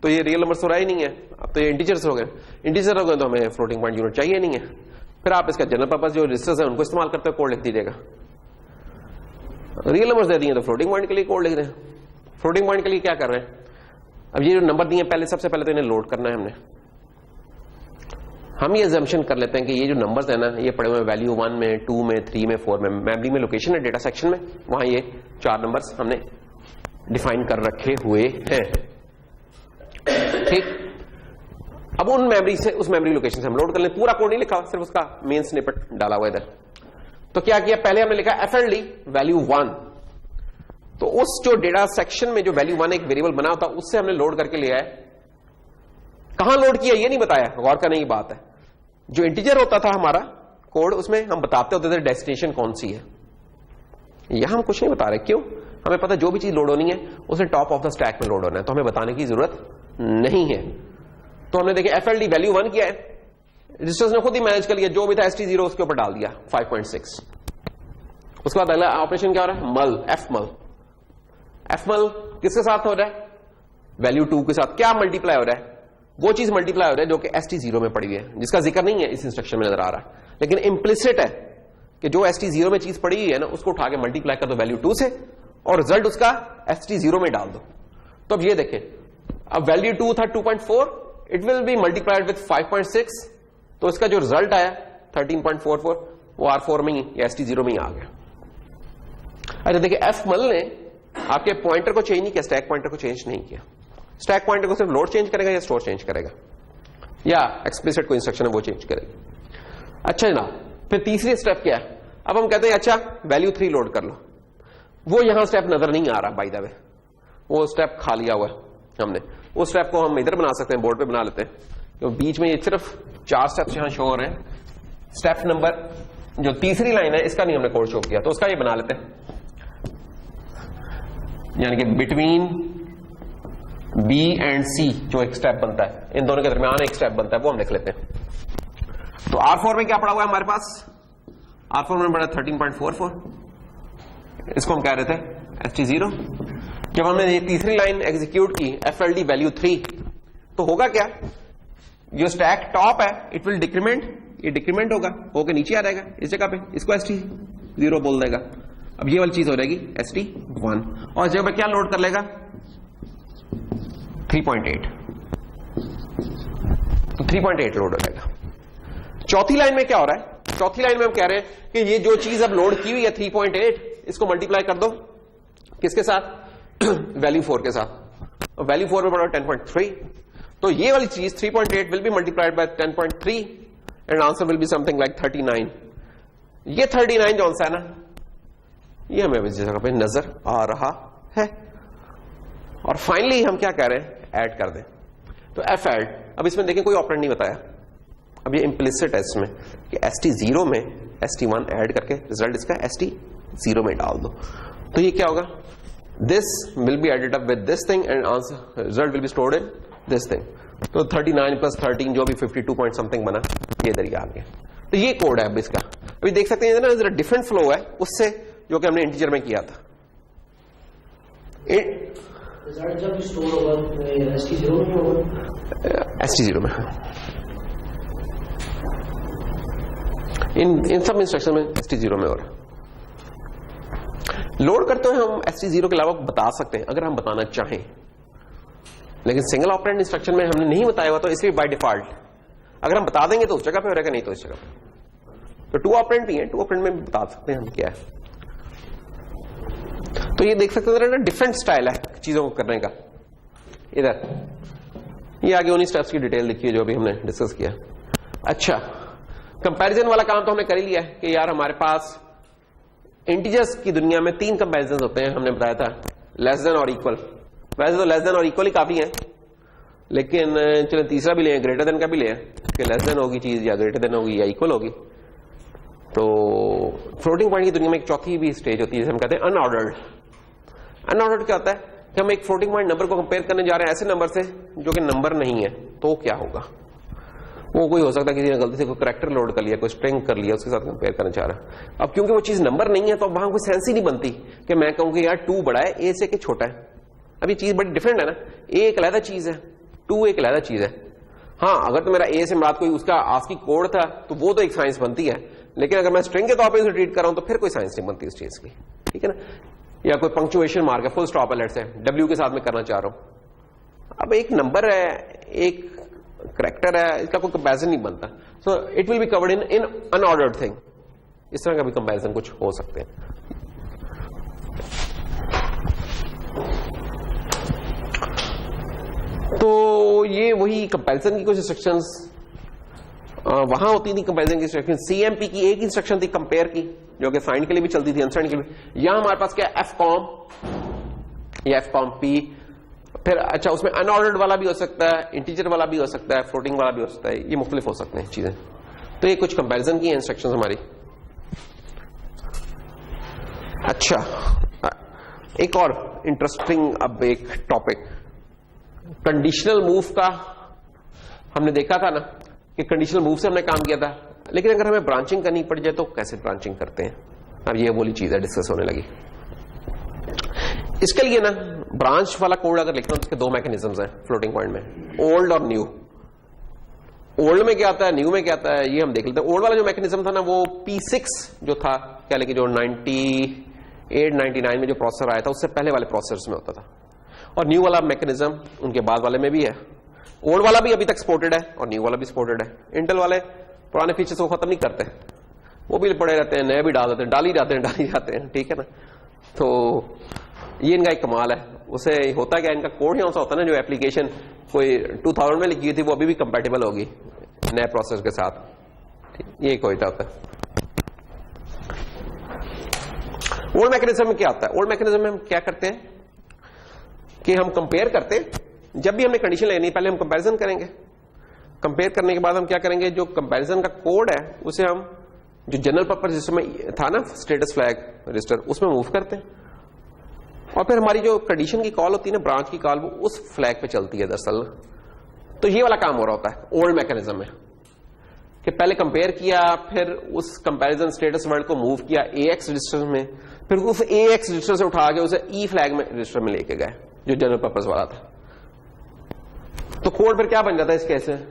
तो ये रियल नंबर्स हो रहा ही नहीं है, अब तो ये इंटीजर्स हो गए। इंटीजर हो गए तो हमें फ्लोटिंग पॉइंट यूनिट चाहिए नहीं है। फिर आप इसका जनरल पर्पस जो रजिस्टर्स है उनको इस्तेमाल करते हुए कोड लिख दीजिएगा। रियल नंबर्स दे दिए तो फ्लोटिंग पॉइंट के लिए कोड लिख दें। फ्लोटिंग पॉइंट के लिए क्या कर रहे हैं, अब ये जो नंबर दिए पहले, सबसे पहले तो इन्हें लोड करना है हमने। हम ये अजम्पशन कर लेते हैं कि ये जो नंबर्स है ना, ये पड़े हुए वैल्यू 1 में 2 में 3 में 4 में, मेमोरी में लोकेशन है डेटा सेक्शन में, वहां ये 4 नंबर्स हमने डिफाइन कर रखे हुए हैं, ठीक। अब उन मेमोरी से, उस मेमोरी लोकेशन से हम लोड कर लें। पूरा कोड नहीं लिखा, सिर्फ उसका मेन स्निपेट डाला हुआ इधर। तो क्या किया, पहले हमने लिखा एफएलडी वैल्यू 1, तो उस जो डेटा सेक्शन में जो वैल्यू 1 एक वेरिएबल बना होता उससे हमने लोड करके लिया है। कहां लोड किया ये नहीं बताया, गौर करने की बात है। जो इंटीजर होता था हमारा कोड, उसमें हम बताते होते थे डेस्टिनेशन कौन सी है। यहां हम कुछ नहीं बता रहे, क्यों, हमें पता जो भी चीज लोड होनी है उसे टॉप ऑफ द स्टैक में लोड होना है, तो हमें बताने की जरूरत नहीं है। तो हमने देखे एफएलडी वैल्यू 1 किया है, रजिस्टर्स ने खुद ही मैनेज कर लिया, जो भी था ST0 उसके ऊपर डाल दिया 5.6। उसके बाद अगला ऑपरेशन क्या हो रहा है, मल, एफ मल किसके साथ हो रहा है, वैल्यू 2 के साथ। क्या मल्टीप्लाई हो रहा है, वो चीज मल्टीप्लाई हो रहा है जो कि ST0 में पड़ी हुई है, जिसका जिक्र नहीं है इस इंस्ट्रक्शन में नजर आ रहा है, लेकिन इंप्लिसिट है कि जो ST0 में चीज पड़ी हुई है ना उसको उठा के मल्टीप्लाई कर दो वैल्यू 2 से और रिजल्ट उसका ST0 में डाल दो। तो अब ये देखें, अब वैल्यू 2 था 2.4, it will be multiplied with 5.6, तो इसका जो रिजल्ट आया 13.44 वो R4 में ही या ST0 में ही आ गया। अच्छा देखिए, एफ मल ने आपके पॉइंटर को चेंज नहीं किया, स्टैक पॉइंटर को चेंज नहीं किया। स्टैक पॉइंटर को सिर्फ लोड चेंज करेगा या स्टोर चेंज करेगा, या एक्सप्लिसिट कोई इंस्ट्रक्शन है वो चेंज करेगी। अच्छा जनाब, फिर तीसरी स्टेप क्या है? अब हम कहते हैं अच्छा वैल्यू 3 लोड कर लो, वो यहां स्टेप नजर नहीं आ रहा बाय द वे, वो स्टेप खा लिया हुआ है हमने। वो स्टेप को हम इधर बना सकते हैं, बोर्ड पे बना लेते हैं, तो बीच में ये सिर्फ 4 स्टेप्स यहां शो हो रहे हैं। स्टेप नंबर जो तीसरी लाइन है इसका नहीं हमने कोड शो किया, तो उसका ये बना लेते हैं, यानी कि बिटवीन बी एंड सी जो एक स्टेप बनता है, इन दोनों के दरमियान एक स्टेप बनता है, वो हम लिख लेते हैं। तो R4 में क्या पड़ा हुआ है हमारे पास? R4 में पड़ा 13.44, इसको हम कह रहे थे ST0। जब हमने ये तीसरी लाइन एग्जीक्यूट की FLD वैल्यू 3, तो होगा क्या? जो स्टैक टॉप है इट विल डिक्रीमेंट, ये डिक्रीमेंट होगा नीचे आ जाएगा इस जगह पे, इसको ST0 बोल देगा। अब ये वाली चीज हो जाएगी ST1, और इस जगह पे क्या लोड कर लेगा? 3.8, तो 3.8 लोड हो जाएगा। चौथी लाइन में क्या हो रहा है? चौथी लाइन में हम कह रहे हैं कि ये जो चीज अब लोड की हुई है 3.8, इसको मल्टीप्लाई कर दो किसके साथ? वैल्यू 4 के साथ। वैल्यू 4 में पड़ा 10.3, तो ये वाली चीज 3.8 will be multiplied by 10.3 and answer will be something like 39। ये 39 जो आंसर है ना, ये हमें इस जगह पे नजर आ रहा है। और फाइनली हम क्या कह रहे हैं? ऐड कर दें, तो एफ ऐड। अब इसमें देखें कोई ऑपरेंड नहीं बताया, अब ये इम्प्लिसिट है इसमें कि ST0 में ST1 ऐड करके रिजल्ट इसका ST0 में डाल दो, तो ये क्या होगा? This will be added up with this thing and answer result will be stored in this thing. तो 39 प्लस 13 जो भी 52 पॉइंट समथिंग बना, ये इधर ही आ गया। तो ये कोड है अब इसका। अभी देख सकते हैं ना, जरा डिफरेंट फ्लो है उससे जो कि हमने इंटीजर में किया था। जब स्टोर होगा ST0 में होगा, ST0 में इन सब इंस्ट्रक्शन में ST0 में हो रहा है। लोड करते हुए हम ST0 के अलावा बता सकते हैं अगर हम बताना चाहें, लेकिन सिंगल ऑपरेंड इंस्ट्रक्शन में हमने नहीं बताया हुआ, तो इसलिए बाय डिफॉल्ट अगर हम बता देंगे तो उस जगह पे हो रहेगा, नहीं तो इस जगह पे। तो 2 ऑपरेंड भी है, 2 ऑपरेंड में बता सकते हैं हम क्या है। तो ये देख सकते हैं डिफरेंट स्टाइल है चीजों को करने का। इधर ये आगे उन्हीं स्टेप्स की डिटेल लिखी है जो अभी हमने डिस्कस किया। अच्छा, कंपैरिजन वाला काम तो हमने कर ही लिया है कि यार हमारे पास इंटीजर्स की दुनिया में 3 कंपैरिजन होते हैं, हमने बताया था, लेस देन और इक्वल। वैसे तो लेस देन और इक्वल ही काफी है, लेकिन चलो तीसरा भी ले, ग्रेटर देन का भी ले, कि लेस देन होगी चीज या ग्रेटर देन होगी या इक्वल होगी। तो फ्लोटिंग पॉइंट की दुनिया में एक चौथी भी स्टेज होती है जिसे हम कहते हैं अनऑर्डर्ड। अनऑर्डर्ड क्या होता है कि हम एक फ्लोटिंग पॉइंट नंबर को कंपेयर करने जा रहे हैं ऐसे नंबर से जो कि नंबर नहीं है, तो क्या होगा? वो कोई हो सकता है किसी ने गलती से कोई कैरेक्टर लोड कर लिया, कोई स्ट्रिंग कर लिया, उसके साथ कंपेयर करना चाह रहा है। अब क्योंकि वो चीज नंबर नहीं है तो वहां कोई सेंस ही नहीं बनती कि मैं कहूं कि यार 2 बड़ा है ए से कि छोटा है। अब ये चीज बड़ी डिफरेंट है ना, ए एक अलग चीज है, 2 एक अलग चीज है। हाँ, अगर तो मेरा ए से बात कोई उसका आस्की कोड था तो वो तो एक साइंस बनती है, लेकिन अगर मैं स्ट्रिंग के तौर पर उसे ट्रीट कर रहा हूं तो फिर कोई साइंस नहीं बनती उस चीज की, ठीक है ना। या कोई पंक्चुएशन मार्क है, फुल स्टॉप है, लेट्स से W के साथ में करना चाह रहा हूं। अब एक नंबर है, एक करेक्टर है, इसका कोई कंपैरिजन नहीं बनता। So it will be covered in unordered thing. इस तरह का भी कंपैरिजन कुछ हो सकते हैं। तो ये वही कंपैरिजन की कुछ इंस्ट्रक्शंस वहां होती थी। कंपैरिजन की इंस्ट्रक्शन CMP की एक इंस्ट्रक्शन थी कंपेयर की, जो कि फाइंड के लिए भी चलती थी, अनसाइंड के लिए। यहां हमारे पास क्या है? fcom या fcomp। फिर अच्छा, उसमें अनऑर्डर्ड वाला भी हो सकता है, इंटीजर वाला भी हो सकता है, फ्लोटिंग वाला भी हो सकता है, ये मुख्तलिफ हो सकते हैं चीजें। तो ये कुछ कंपैरिजन की इंस्ट्रक्शंस हमारी। अच्छा, एक और इंटरेस्टिंग अब एक टॉपिक, कंडीशनल मूव का हमने देखा था ना कि कंडीशनल मूव से हमने काम किया था, लेकिन अगर हमें ब्रांचिंग करनी पड़ जाए तो कैसे ब्रांचिंग करते हैं? अब ये बोली चीज है डिस्कस होने लगी। इसके लिए ना ब्रांच वाला कोड अगर लिखना, उसके 2 मैकेनिज्म्स हैं फ्लोटिंग पॉइंट में, ओल्ड और न्यू। ओल्ड में क्या आता है, न्यू में क्या आता है, ये हम देख लेते हैं। ओल्ड वाला जो मैकेनिज्म था ना, वो P6 जो था, क्या लेकिन जो 98-99 में जो प्रोसेसर आया था उससे पहले वाले प्रोसेसर्स में होता था। और न्यू वाला मैकेनिज्म उनके बाद वाले में भी है, ओल्ड वाला भी अभी तक सपोर्टेड है और न्यू वाला भी सपोर्टेड है। इंटेल वाले पुराने फीचर्स को खत्म नहीं करते, वो भी पड़े रहते हैं, नए भी डाल देते हैं, डाल ही जाते हैं, ठीक है ना। तो ये इनका एक कमाल है। उसे होता क्या, इनका कोड ही ऐसा होता है ना, जो एप्लीकेशन कोई 2000 में लिखी थी वो अभी भी कंपैटिबल होगी नए प्रोसेसर के साथ, ये कोई होता है। ओल्ड मैकेनिज्म में क्या होता है, ओल्ड मैकेनिज्म में हम क्या करते हैं कि हम कंपेयर करते हैं। जब भी हमने कंडीशन लेनी पहले हम कंपैरिजन करेंगे, कंपेयर करने के बाद हम क्या करेंगे, जो कंपैरिजन का कोड है उसे हम जो जनरल पर्पस रजिस्टर में था ना, स्टेटस फ्लैग रजिस्टर, उसमें मूव करते हैं और फिर हमारी जो कंडीशन की कॉल होती है ना, ब्रांच की कॉल, वो उस फ्लैग पे चलती है दरअसल। तो ये वाला काम हो रहा होता है ओल्ड मैकेनिज्म में कि पहले कंपेयर किया, फिर उस कंपैरिजन स्टेटस वर्ड को मूव किया AX रजिस्टर में, फिर उस AX रजिस्टर से उठा के उसे E फ्लैग में रजिस्टर में लेके गए जो जनरल पर्पस वाला था। तो कोड फिर क्या बन जाता है इस केस में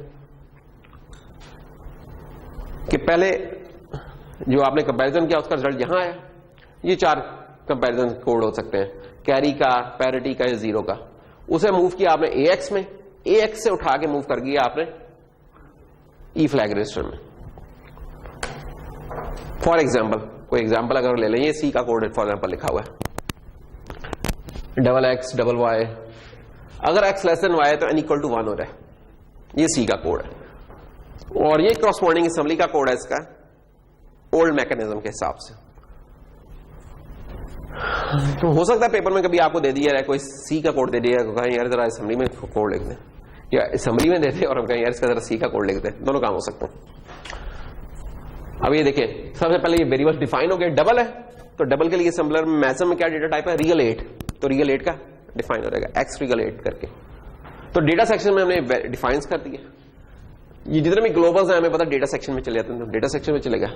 कि पहले जो आपने कंपैरिजन किया उसका रिजल्ट यहां आया। ये 4 कंपैरिजन कोड हो सकते हैं, कैरी का, पैरिटी का या जीरो का। उसे मूव किया आपने AX में, AX से उठा के मूव कर दिया आपने E फ्लैग रजिस्टर में। फॉर एग्जाम्पल, कोई एग्जाम्पल अगर ले लें, ये C का कोड फॉर एग्जाम्पल लिखा हुआ है, XX, Y, अगर X लेस देन Y है तो N इक्वल टू 1 हो रहा है, ये C का कोड है। और ये क्रॉसपोर्डिंग असेंबली का कोड है इसका, ओल्ड मैकेनिज्म के हिसाब से। तो हो सकता है पेपर में कभी आपको दे दिया है कोई C का कोड दे दिया है, कहें यार जरा असेंबली में कोड लिख दें, या असेंबली में देते और हम कहें यार इसका जरा C का कोड लिख दें, दोनों काम हो सकते हैं। अब ये देखिए, सबसे पहले ये वेरिएबल डिफाइन हो गया, डबल है तो डबल के लिए असेंबलर में मैक्सिमम में क्या डेटा टाइप है, रियल 8, तो रियल 8 का डिफाइन हो जाएगा X रियल 8 करके। तो डेटा सेक्शन में हमने डिफाइंस कर दिया। ये जितने भी ग्लोबल्स हैं हमें पता डेटा सेक्शन में चले जाते हैं, तो डेटा सेक्शन में चलेगा।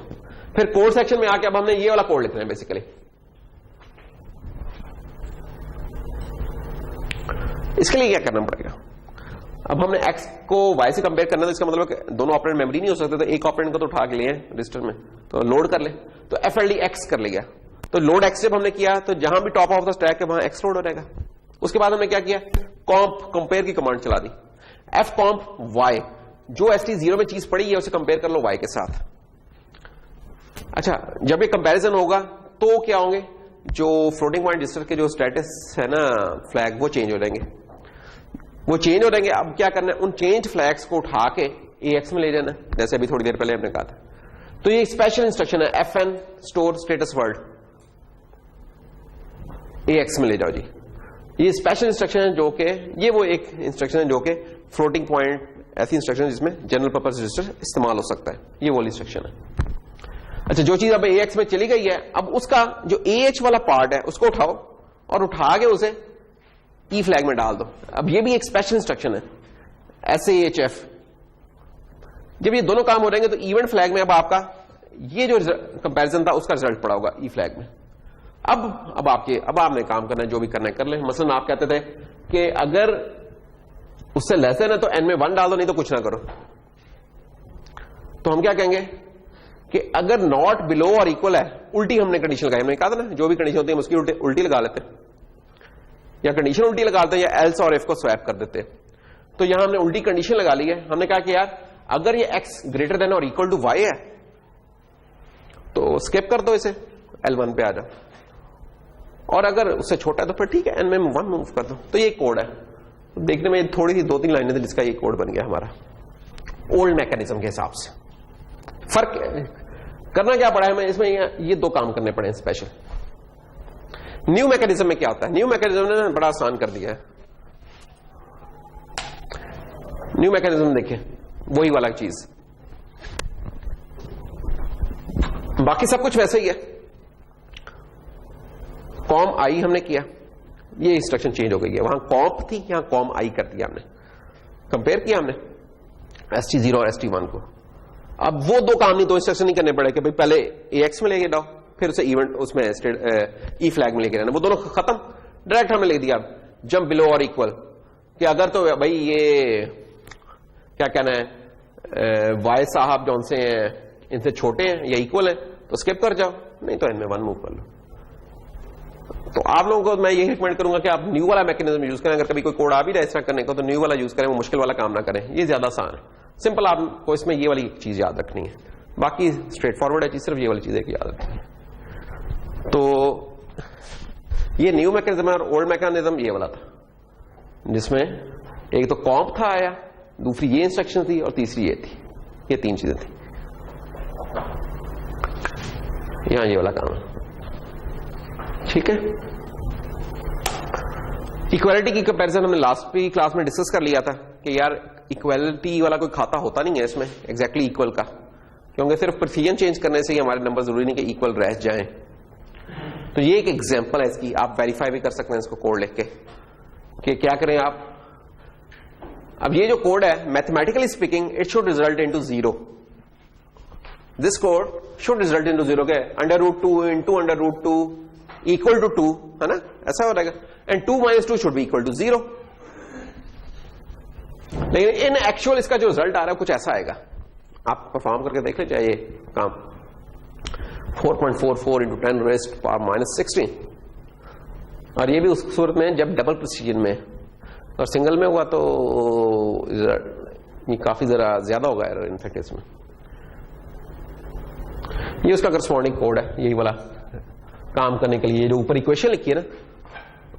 फिर कोड सेक्शन में आके अब हमने ये वाला कोड लिखना है बेसिकली। इसके लिए क्या करना पड़ेगा, अब हमने X को Y से कंपेयर करना है, तो इसका मतलब है कि दोनों ऑपरेंड मेमोरी नहीं हो सकते, तो एक ऑपरेंड को तो उठा के लिए रजिस्टर में, तो लोड कर ले, तो FLD X कर लिया। तो लोड X जब हमने किया तो जहां भी टॉप ऑफ द स्टैक है वहां X लोड हो जाएगा। उसके बाद हमने क्या किया, कॉम्प कंपेयर की कमांड चला दी, F कॉम्प Y, जो ST0 में चीज पड़ी है उसे कंपेयर कर लो Y के साथ। अच्छा, जब ये कंपैरिजन होगा तो क्या होंगे, जो फ्लोटिंग पॉइंट रजिस्टर के जो स्टेटस है ना फ्लैग, वो चेंज हो जाएंगे, वो चेंज हो जाएंगे। अब क्या करना है, उन चेंज फ्लैग्स को उठा के AX में ले जाना, जैसे अभी थोड़ी देर पहले हमने कहा था। तो ये स्पेशल इंस्ट्रक्शन है, FN store status word, AX में ले जाओ जी। ये स्पेशल इंस्ट्रक्शन है जो कि ये वो एक इंस्ट्रक्शन है जो कि फ्लोटिंग पॉइंट, ऐसी इंस्ट्रक्शन जिसमें जनरल पर्पस रजिस्टर इस्तेमाल हो सकता है, ये वो इंस्ट्रक्शन है। अच्छा, जो चीज अब AX में चली गई है, अब उसका जो AH वाला पार्ट है उसको उठाओ और उठा के उसे E फ्लैग में डाल दो। अब ये भी एक स्पेशल इंस्ट्रक्शन है, SAHF। जब ये दोनों काम हो जाएंगे तो इवेंट फ्लैग में अब आपका ये जो कंपैरिजन था उसका रिजल्ट पड़ा होगा E फ्लैग में। अब आपने काम करना है, जो भी करना है कर ले। मसलन आप कहते थे कि अगर उससे लेस है ना तो N में 1 डाल दो, नहीं तो कुछ ना करो। तो हम क्या कहेंगे कि अगर नॉट बिलो और इक्वल है, उल्टी हमने कंडीशन लगाई, हमने कहा था ना जो भी कंडीशन होती है उसकी उल्टी लगा लेते हैं, या कंडीशन उल्टी लगाते हैं, या एल्स और एफ को स्वैप कर देते हैं। तो यहां हमने उल्टी कंडीशन लगा ली है। हमने कहा कि यार अगर ये x ग्रेटर देन और इक्वल टू y है तो स्किप कर दो, इसे L1 पे आ जाओ, और अगर उससे छोटा है तो फिर ठीक है, N में 1 मूव कर दो। तो ये कोड है, देखने में थोड़ी सी 2-3 लाइनें थी जिसका ये कोड बन गया हमारा ओल्ड मैकेनिज्म के हिसाब से। फर्क करना क्या पड़ा है हमें इसमें, ये 2 काम करने पड़े स्पेशल। न्यू मैकेनिज्म में क्या होता है, न्यू मैकेनिज्म ने बड़ा आसान कर दिया है। न्यू मैकेनिज्म देखिए, वही वाला चीज, बाकी सब कुछ वैसे ही है। कॉम आई हमने किया, ये इंस्ट्रक्शन चेंज हो गई है, वहां कॉम्प थी, यहां कॉम आई कर दिया हमने, कंपेयर किया हमने ST0 और ST1 को। अब वो 2 काम नहीं, 2 इंस्ट्रक्शन नहीं करने पड़े कि भाई पहले AX में लेके जाओ फिर उसे इवेंट उसमें E फ्लैग में लेके रहना, वो दोनों खत्म। डायरेक्ट हमें लिख दिया जंप बिलो और इक्वल, कि अगर तो भाई ये क्या कहना है Y साहब जौन से हैं इनसे छोटे हैं या इक्वल हैं तो स्किप कर जाओ, नहीं तो इनमें 1 मूव कर लो। तो आप लोगों को मैं यही रिकमेंड करूंगा कि आप न्यू वाला मैकेनिज्म यूज करें। अगर कभी कोई कोड आ भी रहा है इस तरह करने को तो न्यू वाला यूज करें, वो मुश्किल वाला काम ना करें, ये ज्यादा आसान है। सिंपल आपको इसमें ये वाली चीज याद रखनी है, बाकी स्ट्रेट फॉरवर्ड है चीज, सिर्फ ये वाली चीज याद रखनी है। तो ये न्यू मैकेनिज्म और ओल्ड मैकेनिज्म ये वाला था, जिसमें एक तो कॉम्प था आया, दूसरी ये इंस्ट्रक्शन थी और तीसरी ये थी, ये तीन चीजें थी। यहां ये वाला काम है, ठीक है। इक्वालिटी की कंपैरिजन हमने लास्ट भी क्लास में डिस्कस कर लिया था कि यार इक्वालिटी वाला कोई खाता होता नहीं है इसमें एग्जैक्टली इक्वल का, क्योंकि सिर्फ प्रिसीजन चेंज करने से ही हमारे नंबर जरूरी नहीं कि इक्वल रह जाएं। तो ये एक एग्जांपल है इसकी, आप वेरीफाई भी कर सकते हैं इसको कोड लिख के कि क्या करें आप। अब ये जो कोड है mathematically speaking it should result into 0, this code should result into 0 के √2 इंटू √2 इक्वल टू 2, है ना, ऐसा हो रहेगा। And 2 - 2 should be equal to 0। लेकिन इन एक्चुअल इसका जो रिजल्ट आ रहा है कुछ ऐसा आएगा, आप परफॉर्म करके देख लीजिए ये काम। 4.44 इंटू 10⁻⁻16, और ये भी उस सूरत में जब डबल प्रिसीजन में, और सिंगल में हुआ तो ये काफी जरा ज्यादा होगा एरर इनफैक्ट इसमें। ये उसका करस्पॉन्डिंग कोड है, यही वाला काम करने के लिए जो ऊपर इक्वेशन लिखी है ना,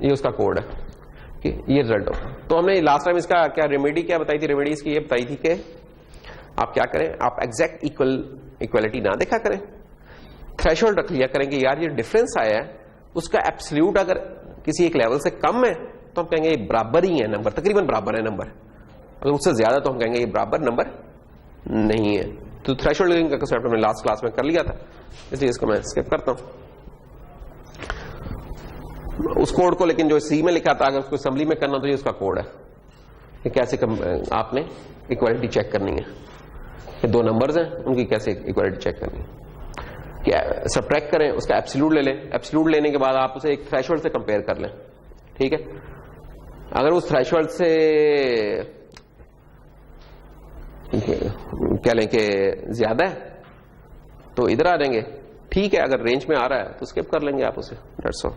ये उसका कोड है कि ये रिजल्ट हो। तो हमने लास्ट टाइम इसका क्या रेमेडी क्या बताई थी, रेमेडी इसकी ये बताई थी कि आप क्या करें, आप एग्जैक्ट इक्वलिटी ना देखा करें, थ्रेशोल्ड रख लिया करें कि यार ये डिफरेंस आया है उसका एब्सोल्यूट अगर किसी एक लेवल से कम है तो हम कहेंगे ये बराबर ही है नंबर, तकरीबन बराबर है नंबर, अगर उससे ज्यादा तो हम कहेंगे ये बराबर नंबर नहीं है। तो थ्रेशोल्ड का कंसेप्ट हमने लास्ट क्लास में कर लिया था, इसलिए इसको मैं स्किप करता हूं उस कोड को। लेकिन जो सी में लिखा था अगर उसको असेंबली में करना तो ये उसका कोड है कि कैसे आपने इक्वालिटी चेक करनी है कि दो नंबर्स हैं उनकी कैसे इक्वालिटी चेक करनी है। क्या सबट्रैक्ट करें, उसका एब्सोल्यूट ले लें, एब्सोल्यूट लेने के बाद आप उसे एक थ्रेशोल्ड से कंपेयर कर लें, ठीक है। अगर उस थ्रेशोल्ड से कह लें कि ज्यादा है तो इधर आ जाएंगे, ठीक है। अगर रेंज में आ रहा है तो स्किप कर लेंगे आप उसे, दैट्स ऑल।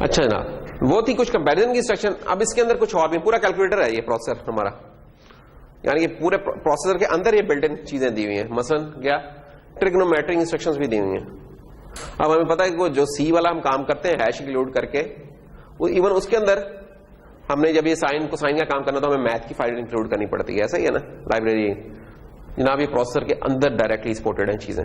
अच्छा जनाब, वो थी कुछ कंपैरिजन की इंस्ट्रक्शन। अब इसके अंदर कुछ और भी, पूरा कैलकुलेटर है ये प्रोसेसर हमारा, यानी कि पूरे प्रोसेसर के अंदर ये बिल्ट इन चीजें दी हुई हैं। मसलन क्या, ट्रिग्नोमेट्रिक इंस्ट्रक्शंस भी दी हुई हैं। अब हमें पता है कि वो जो सी वाला हम काम करते हैं हैश इंक्लूड करके, वो इवन उसके अंदर हमने जब ये साइन को साइन का काम करना तो हमें मैथ की फाइल इंक्लूड करनी पड़ती है, ऐसा ही है ना। लाइब्रेरी जनाब ये प्रोसेसर के अंदर डायरेक्टली सपोर्टेड हैं चीजें,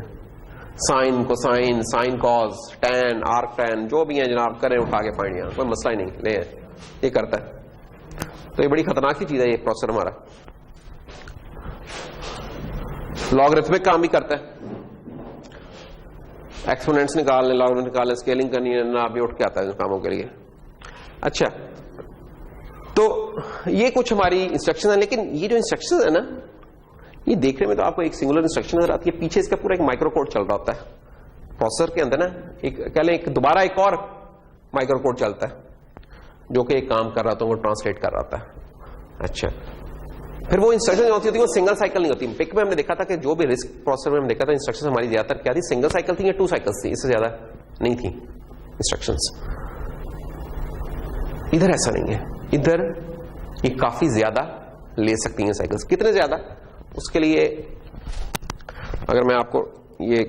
sine cosine sine cos tan arc tan जो भी है जनाब करें उठा के फाइंड, यहां कोई मसला ही नहीं, ले ये करता है। तो ये बड़ी खतरनाक सी चीज है ये प्रोसेसर हमारा। लॉगरिथमिक काम भी करता है, एक्सपोनेंट्स निकालने, लॉगरिथम निकालने, स्केलिंग करनी है ना, अभी उठ के आता है कामों के लिए। अच्छा, तो ये कुछ हमारी इंस्ट्रक्शन है। लेकिन ये जो इंस्ट्रक्शन है ना, ये देखने में तो आपको एक सिंगुलर इंस्ट्रक्शन नजर आती है, पीछे इसका पूरा एक माइक्रो कोड चल रहा होता है प्रोसेसर के अंदर ना, एक कह लें दोबारा एक और माइक्रो कोड चलता है जो कि एक काम कर रहा था, वो ट्रांसलेट कर रहा था। अच्छा, फिर वो इंस्ट्रक्शन जो होती थी वो सिंगल साइकिल नहीं होती। पिक में हमने देखा था कि जो भी रिस्क प्रोसेसर में हमने देखा था इंस्ट्रक्शन हमारी ज्यादातर क्या थी, सिंगल साइकिल थी या 2 साइकिल्स थी, इससे ज्यादा नहीं थी इंस्ट्रक्शंस। इधर ऐसा नहीं है, इधर ये काफी ज्यादा ले सकती हैं साइकिल्स। कितने ज्यादा, उसके लिए अगर मैं आपको ये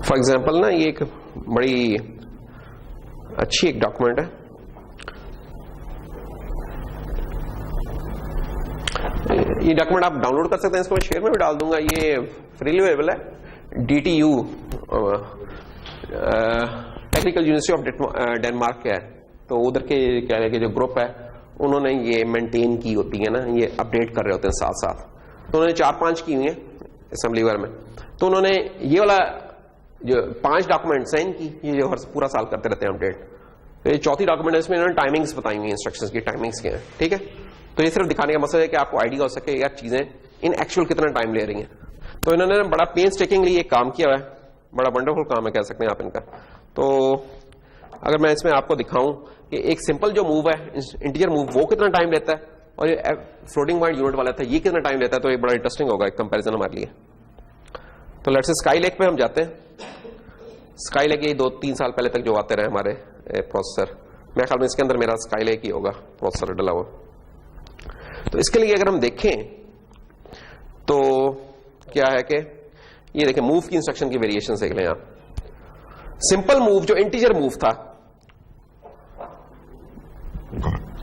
फॉर एग्जांपल ना, ये एक बड़ी अच्छी एक डॉक्यूमेंट है, ये डॉक्यूमेंट आप डाउनलोड कर सकते हैं, इसको मैं शेयर में भी डाल दूंगा, ये फ्रीली अवेलेबल है। DTU technical university of Denmark का है, तो उधर के क्या है कि जो ग्रुप है उन्होंने ये मेंटेन की होती है ना, ये अपडेट कर रहे होते हैं साथ साथ। तो उन्होंने 4-5 की हुई है असेंबली वेयर में, तो उन्होंने ये वाला जो 5 डॉक्यूमेंट्स हैं इनकी, ये जो हर पूरा साल करते रहते हैं अपडेट। तो ये चौथी डॉक्यूमेंट है, इसमें इन्होंने टाइमिंग्स बताई हुई है, इंस्ट्रक्शंस की टाइमिंग्स क्या है, ठीक है। तो ये सिर्फ दिखाने का मकसद है कि आपको आइडिया हो सके यार चीजें इन एक्चुअल कितना टाइम ले रही हैं। तो इन्होंने बड़ा पेन्स टेकिंगली ये काम किया हुआ है, बड़ा वंडरफुल काम है कह सकते हैं आप इनका। तो अगर मैं इसमें आपको दिखाऊं कि एक सिंपल जो मूव है इंटीजर मूव, वो कितना टाइम लेता है, और ये फ्लोटिंग पॉइंट यूनिट वाला था ये कितना टाइम लेता है, तो ये बड़ा इंटरेस्टिंग होगा एक कंपैरिजन हमारे लिए। तो लेट्स से स्काई लेक पे हम जाते हैं। स्काई लेक ये 2-3 साल पहले तक जो आते रहे हमारे प्रोसेसर, मेरे ख्याल में इसके अंदर मेरा स्काई लेक ही होगा प्रोसेसर डला हुआ। तो इसके लिए अगर हम देखें तो क्या है कि ये देखें मूव की इंस्ट्रक्शन की वेरिएशन देख लें आप। सिंपल मूव जो इंटीजर मूव था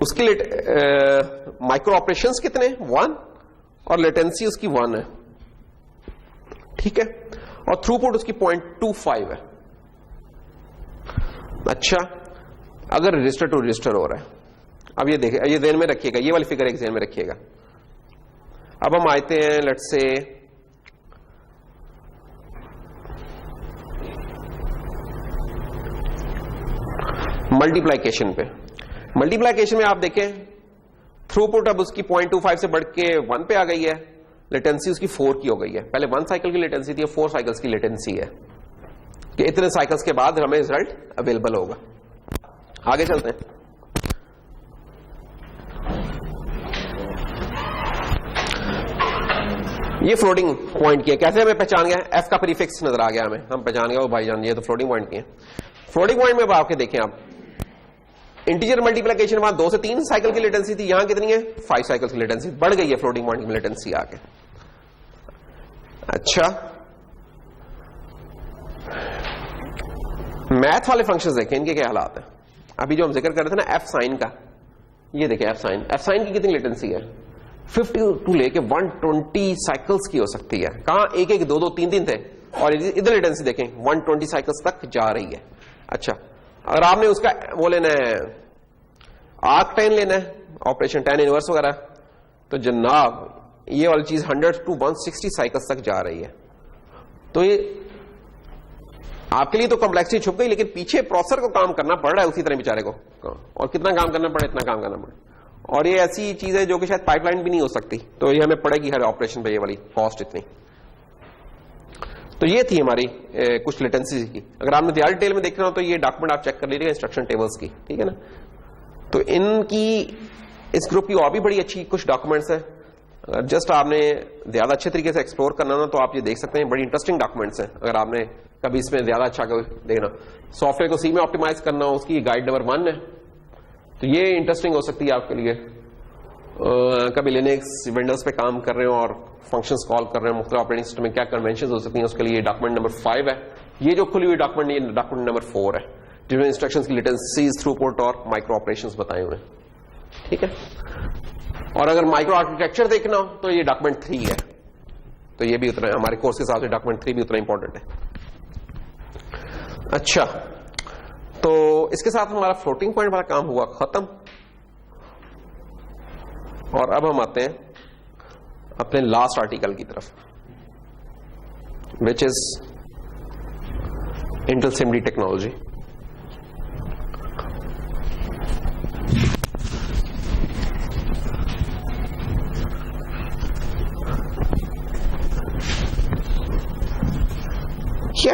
उसके लिए माइक्रो ऑपरेशंस कितने 1 और लेटेंसी उसकी 1 है, ठीक है, और थ्रूपुट उसकी 0.25 है। अच्छा, अगर रजिस्टर टू रजिस्टर हो रहा है, अब ये देखिए, ये ध्यान में रखिएगा, ये वाली फिगर एक ध्यान में रखिएगा। अब हम आते हैं लेट्स से मल्टीप्लाइकेशन पे। मल्टीप्लाइकेशन में आप देखें थ्रूपुट अब उसकी 0.25 से बढ़ के 1 पे आ गई है, लेटेंसी उसकी 4 की हो गई है। पहले 1 साइकिल की लेटेंसी थी, 4 साइकिल्स की लेटेंसी है कि इतने साइकिल्स के बाद हमें रिजल्ट अवेलेबल होगा। आगे चलते हैं। ये फ्लोटिंग पॉइंट की है, कैसे हमें पहचान गया? एफ का प्रीफिक्स नजर आ गया हमें, हम पहचान गया, भाईजान ये तो फ्लोटिंग पॉइंट की है। फ्लोटिंग पॉइंट में अब आपके देखें आप इंटीजर मल्टीप्लिकेशन बाद 2 से 3 साइकिल की लेटेंसी थी, यहां कितनी है 5 साइकिल की लेटेंसी, बढ़ गई है फ्लोटिंग पॉइंट की लेटेंसी आके। अच्छा, मैथ वाले फंक्शंस देखें, इनके क्या हालात है। अभी जो हम जिक्र कर रहे थे ना एफ साइन का, ये देखें एफ साइन की कितनी लेटेंसी है 50 टू लेके 120 साइकिल्स की हो सकती है। कहां 1-1, 2-2, 3-3 थे, और इधर लेटेंसी देखें 120 साइकिल्स तक जा रही है। अच्छा, अगर आपने उसका वो लेना है आर्क 10 लेना है, ऑपरेशन 10 इनवर्स वगैरह, तो जनाब ये वाली चीज 100 टू 160 साइकिल्स तक जा रही है। तो ये आपके लिए तो कॉम्प्लेक्सिटी छुप गई, लेकिन पीछे प्रोसेसर को काम करना पड़ रहा है उसी तरह बेचारे को, और कितना काम करना पड़े इतना काम करना पड़े। और ये ऐसी चीज है जो कि शायद पाइपलाइन भी नहीं हो सकती, तो ये हमें पड़ेगी हर ऑपरेशन पे ये वाली कॉस्ट इतनी। तो ये थी हमारी कुछ लेटेंसी की। अगर आपने ज्यादा डिटेल में देखना हो तो ये डॉक्यूमेंट आप चेक कर लीजिएगा इंस्ट्रक्शन टेबल्स की, ठीक है ना। तो इनकी इस ग्रुप की और भी बड़ी अच्छी कुछ डॉक्यूमेंट्स है, अगर जस्ट आपने ज्यादा अच्छे तरीके से एक्सप्लोर करना ना तो आप ये देख सकते हैं, बड़ी इंटरेस्टिंग डॉक्यूमेंट्स हैं। अगर आपने कभी इसमें ज्यादा अच्छा देखना, सॉफ्टवेयर को सी में ऑप्टिमाइज करना हो, उसकी गाइड नंबर 1 है, तो ये इंटरेस्टिंग हो सकती है आपके लिए। कभी लिनक्स विंडोज पे काम कर रहे हो और फंक्शंस कॉल कर रहे हो, मुख्तलिफ ऑपरेटिंग सिस्टम में क्या कन्वेंशन हो सकती हैं, उसके लिए डॉक्यूमेंट नंबर 5 है। ये जो खुली हुई डॉक्यूमेंट, ये डॉक्यूमेंट नंबर 4 है, जिसमें इंस्ट्रक्शंस की लेटेंसीज, थ्रूपुट और माइक्रो ऑपरेशंस बताए हुए हैं, ठीक है। और अगर माइक्रो आर्किटेक्चर देखना हो तो ये डॉक्यूमेंट 3 है, तो ये भी उतना हमारे कोर्स के हिसाब से डॉक्यूमेंट 3 भी उतना इंपॉर्टेंट है। अच्छा, तो इसके साथ हमारा फ्लोटिंग पॉइंट वाला काम हुआ खत्म, और अब हम आते हैं अपने लास्ट आर्टिकल की तरफ, विच इज इंटेल सिमडी टेक्नोलॉजी।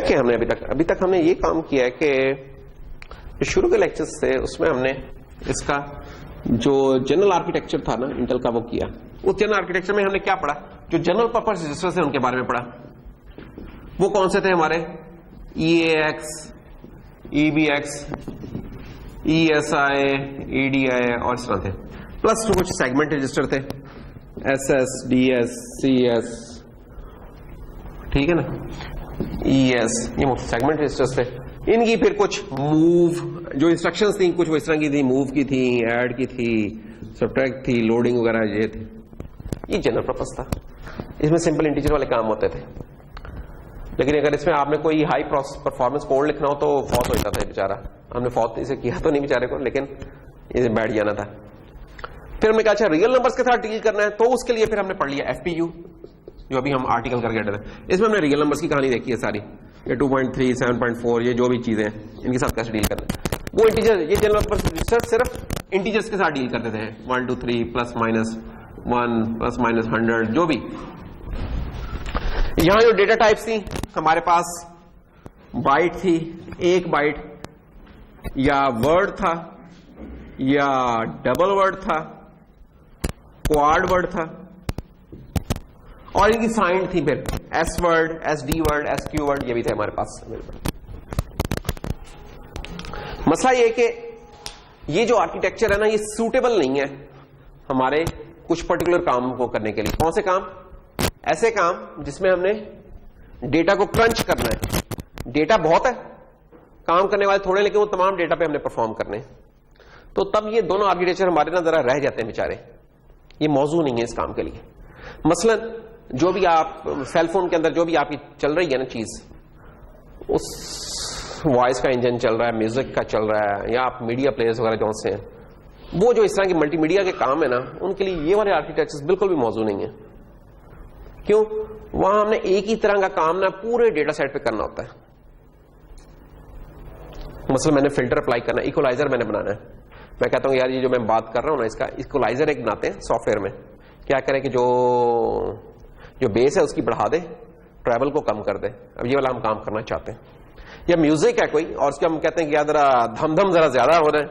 क्या हमने अभी तक हमने ये काम किया है कि शुरू के लेक्चर्स थे उसमें हमने इसका जो जनरल आर्किटेक्चर था ना इंटेल का वो किया। उस जनरल आर्किटेक्चर में हमने क्या पढ़ा, जो जनरल पर्पस रजिस्टर्स थे उनके बारे में पढ़ा। वो कौन से थे हमारे, EAX, EBX, ESI, EDI और इस तरह थे, प्लस कुछ सेगमेंट रजिस्टर थे, SS, DS, CS, ठीक है ना, ES, ये सेगमेंट रजिस्टर्स थे। इनकी फिर कुछ मूव जो इंस्ट्रक्शंस थी, कुछ वो इस तरह की थी, मूव की थी, ऐड की थी, सब्ट्रैक्ट थी, लोडिंग वगैरह ये थे। ये जनरल पर्पस था, इसमें सिंपल इंटीजर वाले काम होते थे। लेकिन अगर इसमें आपने कोई हाई परफॉर्मेंस कोड लिखना हो तो फॉल्ट हो जाता है बेचारा। हमने फॉल्ट इसे किया तो नहीं बेचारे को, लेकिन इसे बैठ जाना था। फिर हमने कहा अच्छा रियल नंबर्स के साथ डील करना है, तो उसके लिए फिर हमने पढ़ लिया FPU, जो अभी हम आर्टिकल करके हटे थे। इसमें हमने रियल नंबर्स की कहानी देखी है सारी, ये 2.3, 7.4, ये जो भी चीजें हैं इनके साथ कैसे डील करना है। वो इंटीजर, ये जनरल पर्पस सिर्फ इंटीजर्स के साथ डील करते थे, 1 2 3 प्लस माइनस 1 प्लस माइनस 100 जो भी। यहां जो डेटा टाइप्स थी हमारे पास, बाइट थी, एक बाइट या वर्ड था या डबल वर्ड था, क्वाड वर्ड था, और इनकी साइंड थी फिर S word, S D word, S Q word, ये भी थे हमारे पास। मसला ये कि ये जो आर्किटेक्चर है ना, ये सूटेबल नहीं है हमारे कुछ पर्टिकुलर काम को करने के लिए। कौन से काम? ऐसे काम जिसमें हमने डेटा को क्रंच करना है। डेटा बहुत है, काम करने वाले थोड़े, लेकिन वो तमाम डेटा पे हमने परफॉर्म करने हैं। तो तब ये दोनों आर्किटेक्चर हमारे ना जरा रह जाते हैं बेचारे, ये मौजू नहीं है इस काम के लिए। मसलन जो भी आप सेल फोन के अंदर जो भी आपकी चल रही है ना चीज, उस वॉइस का इंजन चल रहा है, म्यूजिक का चल रहा है, या आप मीडिया प्लेयर्स वगैरह जो से हैं, वो जो इस तरह की मल्टीमीडिया के काम है ना, उनके लिए ये वाले आर्किटेक्चर बिल्कुल भी मौजू नहीं है। क्यों? वहां हमने एक ही तरह का काम ना पूरे डेटा सेट पे करना होता है। मतलब मैंने फिल्टर अप्लाई करना है, इक्वलाइजर मैंने बनाना है। मैं कहता हूं यार ये जो मैं बात कर रहा हूं ना, इसका इक्वलाइजर एक बनाते हैं सॉफ्टवेयर में। क्या करें कि जो बेस है उसकी बढ़ा दे, ट्रैवल को कम कर दे। अब ये वाला हम काम करना चाहते हैं। या म्यूजिक है कोई और उसके हम कहते हैं कि यार जरा धम जरा ज्यादा हो रहा है